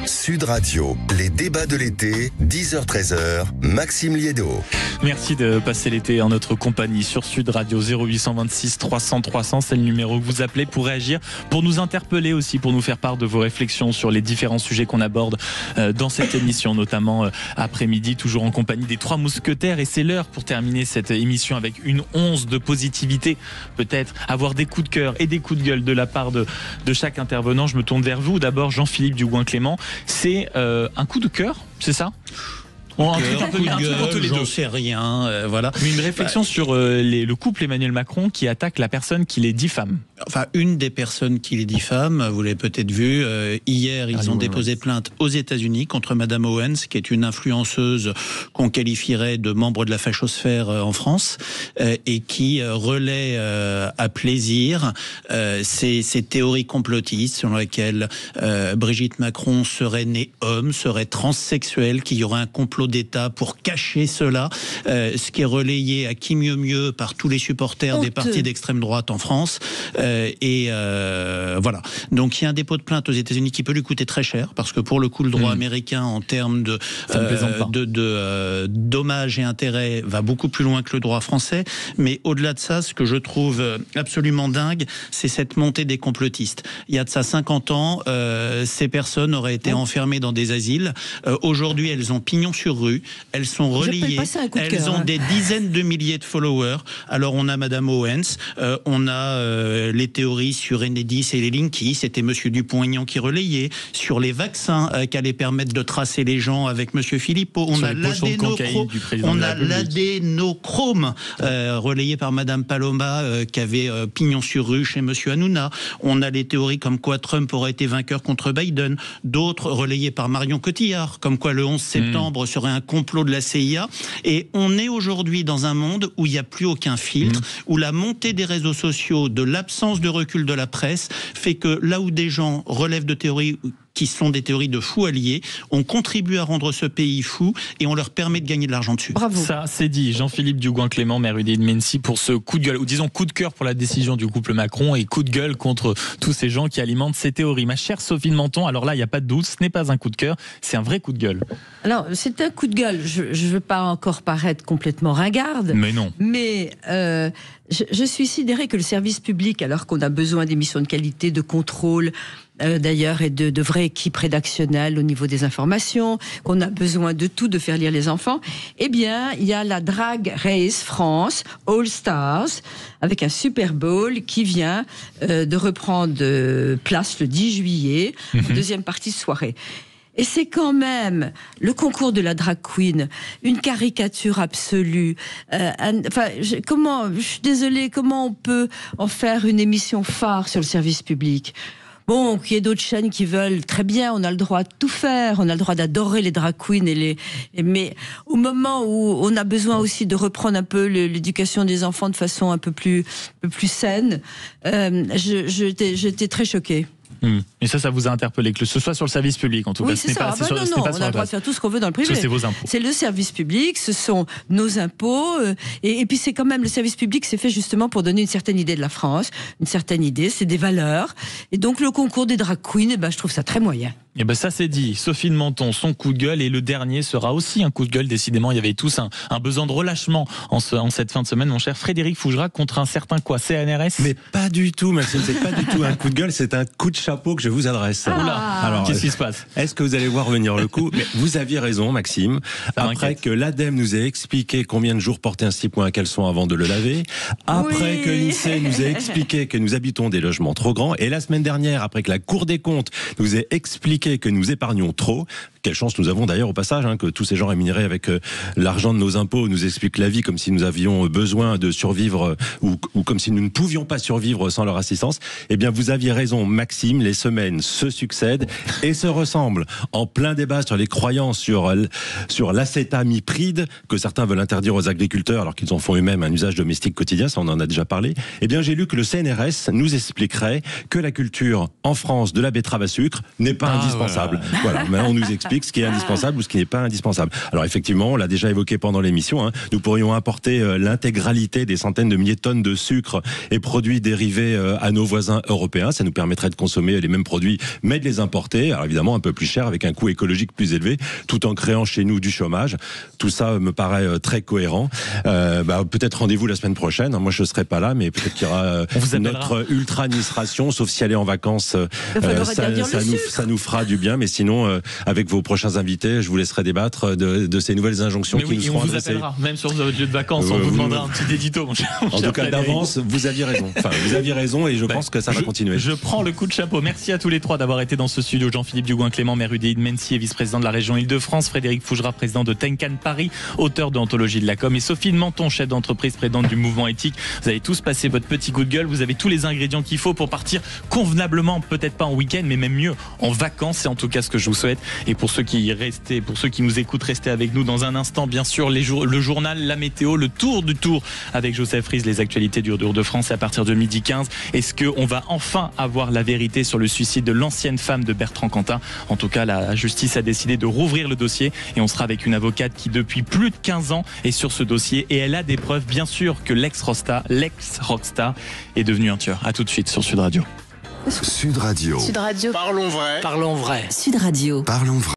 Sud Radio, les débats de l'été, 10h-13h, Maxime Liédot. Merci de passer l'été en notre compagnie sur Sud Radio. 0826 300 300, c'est le numéro que vous appelez pour réagir, pour nous interpeller aussi, pour nous faire part de vos réflexions sur les différents sujets qu'on aborde dans cette émission, notamment après-midi, toujours en compagnie des Trois Mousquetaires. Et c'est l'heure pour terminer cette émission avec une once de positivité, peut-être avoir des coups de cœur et des coups de gueule de la part de chaque intervenant. Je me tourne vers vous. D'abord, Jean-Philippe Dugoin-Clément. C'est un coup de cœur, c'est ça? J'en sais rien, voilà. Mais une réflexion sur le couple Emmanuel Macron qui attaque la personne qui les diffame. Enfin, une des personnes qui les diffame, vous l'avez peut-être vu, hier, ils ont déposé plainte aux États-Unis contre Madame Owens, qui est une influenceuse qu'on qualifierait de membre de la fachosphère en France, et qui relaie à plaisir ces théories complotistes selon lesquelles Brigitte Macron serait née homme, serait transsexuelle, qu'il y aurait un complot d'État pour cacher cela, ce qui est relayé à qui mieux par tous les supporters des partis d'extrême droite en France. Voilà. Donc il y a un dépôt de plainte aux États-Unis qui peut lui coûter très cher, parce que pour le coup le droit américain en termes de dommages et intérêts va beaucoup plus loin que le droit français. Mais au-delà de ça, ce que je trouve absolument dingue, c'est cette montée des complotistes. Il y a de ça 50 ans, ces personnes auraient été enfermées dans des asiles. Aujourd'hui, elles ont pignon sur rue, elles sont relayées, elles ont des dizaines de milliers de followers. Alors on a Madame Owens, on a les théories sur Enedis et les Linky, c'était Monsieur Dupont-Aignan qui relayait, sur les vaccins qui allaient permettre de tracer les gens avec Monsieur Philippot. On a l'adénochrome relayé par Madame Paloma qui avait pignon sur rue chez Monsieur Hanouna. On a les théories comme quoi Trump aurait été vainqueur contre Biden, d'autres relayées par Marion Cotillard, comme quoi le 11 septembre serait un complot de la CIA. Et on est aujourd'hui dans un monde où il n'y a plus aucun filtre, où la montée des réseaux sociaux, de l'absence de recul de la presse, fait que là où des gens relèvent de théories qui sont des théories de fous alliés. On contribue à rendre ce pays fou et on leur permet de gagner de l'argent dessus. Bravo. Ça, c'est dit. Jean-Philippe Dugouin-Clément, maire UDI de Mennecy, pour ce coup de gueule, ou disons coup de cœur pour la décision du couple Macron et coup de gueule contre tous ces gens qui alimentent ces théories. Ma chère Sophie de Menton, alors là, il n'y a pas de doute, ce n'est pas un coup de cœur, c'est un vrai coup de gueule. Alors, c'est un coup de gueule. Je ne veux pas encore paraître complètement ringarde. Mais non. Mais je suis sidérée que le service public, alors qu'on a besoin d'émissions de qualité, de contrôle, d'ailleurs, et de vraies équipes rédactionnelles au niveau des informations, qu'on a besoin de tout, de faire lire les enfants, eh bien, il y a la Drag Race France All Stars, avec un Super Bowl qui vient de reprendre place le 10 juillet, deuxième partie de soirée. Et c'est quand même le concours de la drag queen, une caricature absolue. Je suis désolée, comment on peut en faire une émission phare sur le service public ? Bon, qu'il y ait d'autres chaînes qui veulent, très bien, on a le droit de tout faire, on a le droit d'adorer les drag queens mais au moment où on a besoin aussi de reprendre un peu l'éducation des enfants de façon un peu plus saine, j'étais très choquée. Et ça vous a interpellé, que ce soit sur le service public en tout cas. Oui, c'est ça. Non, on a le droit de faire tout ce qu'on veut dans le privé. C'est vos impôts. C'est le service public, ce sont nos impôts. Et puis c'est quand même, le service public, c'est fait justement pour donner une certaine idée de la France, une certaine idée, c'est des valeurs. Et donc le concours des drag queens, je trouve ça très moyen. Et ça c'est dit. Sophie de Menton, son coup de gueule, et le dernier sera aussi un coup de gueule. Décidément, il y avait tous un besoin de relâchement en cette fin de semaine, mon cher Frédéric Fougera, contre un certain CNRS. Mais pas du tout, Maxime, c'est pas du tout un coup de gueule, c'est un coup de chapeau que je vous adresse. Alors, qu'est-ce qui se passe ? Est-ce que vous allez voir venir le coup ? Mais vous aviez raison, Maxime. Après que l'ADEME nous ait expliqué combien de jours porter un slip ou un caleçon avant de le laver, après que l'INSEE nous ait expliqué que nous habitons des logements trop grands, et la semaine dernière, après que la Cour des comptes nous ait expliqué que nous épargnons trop. Quelle chance nous avons d'ailleurs au passage, que tous ces gens rémunérés avec l'argent de nos impôts nous expliquent la vie comme si nous avions besoin de survivre ou comme si nous ne pouvions pas survivre sans leur assistance. Eh bien, vous aviez raison, Maxime, les semaines se succèdent et se ressemblent. En plein débat sur les croyances sur l'acétamipride, que certains veulent interdire aux agriculteurs alors qu'ils en font eux-mêmes un usage domestique quotidien, ça on en a déjà parlé. Eh bien, j'ai lu que le CNRS nous expliquerait que la culture en France de la betterave à sucre n'est pas indispensable. Voilà, maintenant on nous explique ce qui est indispensable ou ce qui n'est pas indispensable. Alors effectivement, on l'a déjà évoqué pendant l'émission, nous pourrions importer l'intégralité des centaines de milliers de tonnes de sucre et produits dérivés à nos voisins européens. Ça nous permettrait de consommer les mêmes produits, mais de les importer, alors évidemment un peu plus cher, avec un coût écologique plus élevé, tout en créant chez nous du chômage. Tout ça me paraît très cohérent. Peut-être rendez-vous la semaine prochaine. Moi, je ne serai pas là, mais peut-être qu'il y aura notre ultra-administration, sauf si elle est en vacances. Ça nous fera du bien, mais sinon, avec vos prochains invités, je vous laisserai débattre de ces nouvelles injonctions qui nous seront adressées. On vous appellera, même sur votre lieu de vacances, on vous demandera un petit édito, mon cher. En tout cas, d'avance, vous aviez raison. Vous aviez raison et je pense que ça va continuer. Je prends le coup de chapeau. Merci à tous les trois d'avoir été dans ce studio. Jean-Philippe Dugouin-Clément, maire UDI de Mennecy et vice-président de la région Île-de-France. Frédéric Fougera, président de Tenkan Paris, auteur de Anthologie de la com. Et Sophie de Menton, chef d'entreprise, présidente du mouvement éthique. Vous avez tous passé votre petit coup de gueule. Vous avez tous les ingrédients qu'il faut pour partir convenablement, peut-être pas en week-end, mais même mieux en vacances. C'est en tout cas ce que je vous souhaite. Et pour ceux qui nous écoutent, restez avec nous dans un instant. Bien sûr, le journal, la météo, le tour du tour avec Joseph Ries, les actualités du Tour de France à partir de 12h15. Est-ce qu'on va enfin avoir la vérité sur le suicide de l'ancienne femme de Bertrand Cantat ? En tout cas, la justice a décidé de rouvrir le dossier et on sera avec une avocate qui, depuis plus de 15 ans, est sur ce dossier et elle a des preuves, bien sûr, que l'ex-rockstar est devenu un tueur. À tout de suite sur Sud Radio. Sud Radio. Sud Radio. Parlons vrai. Parlons vrai. Sud Radio. Parlons vrai.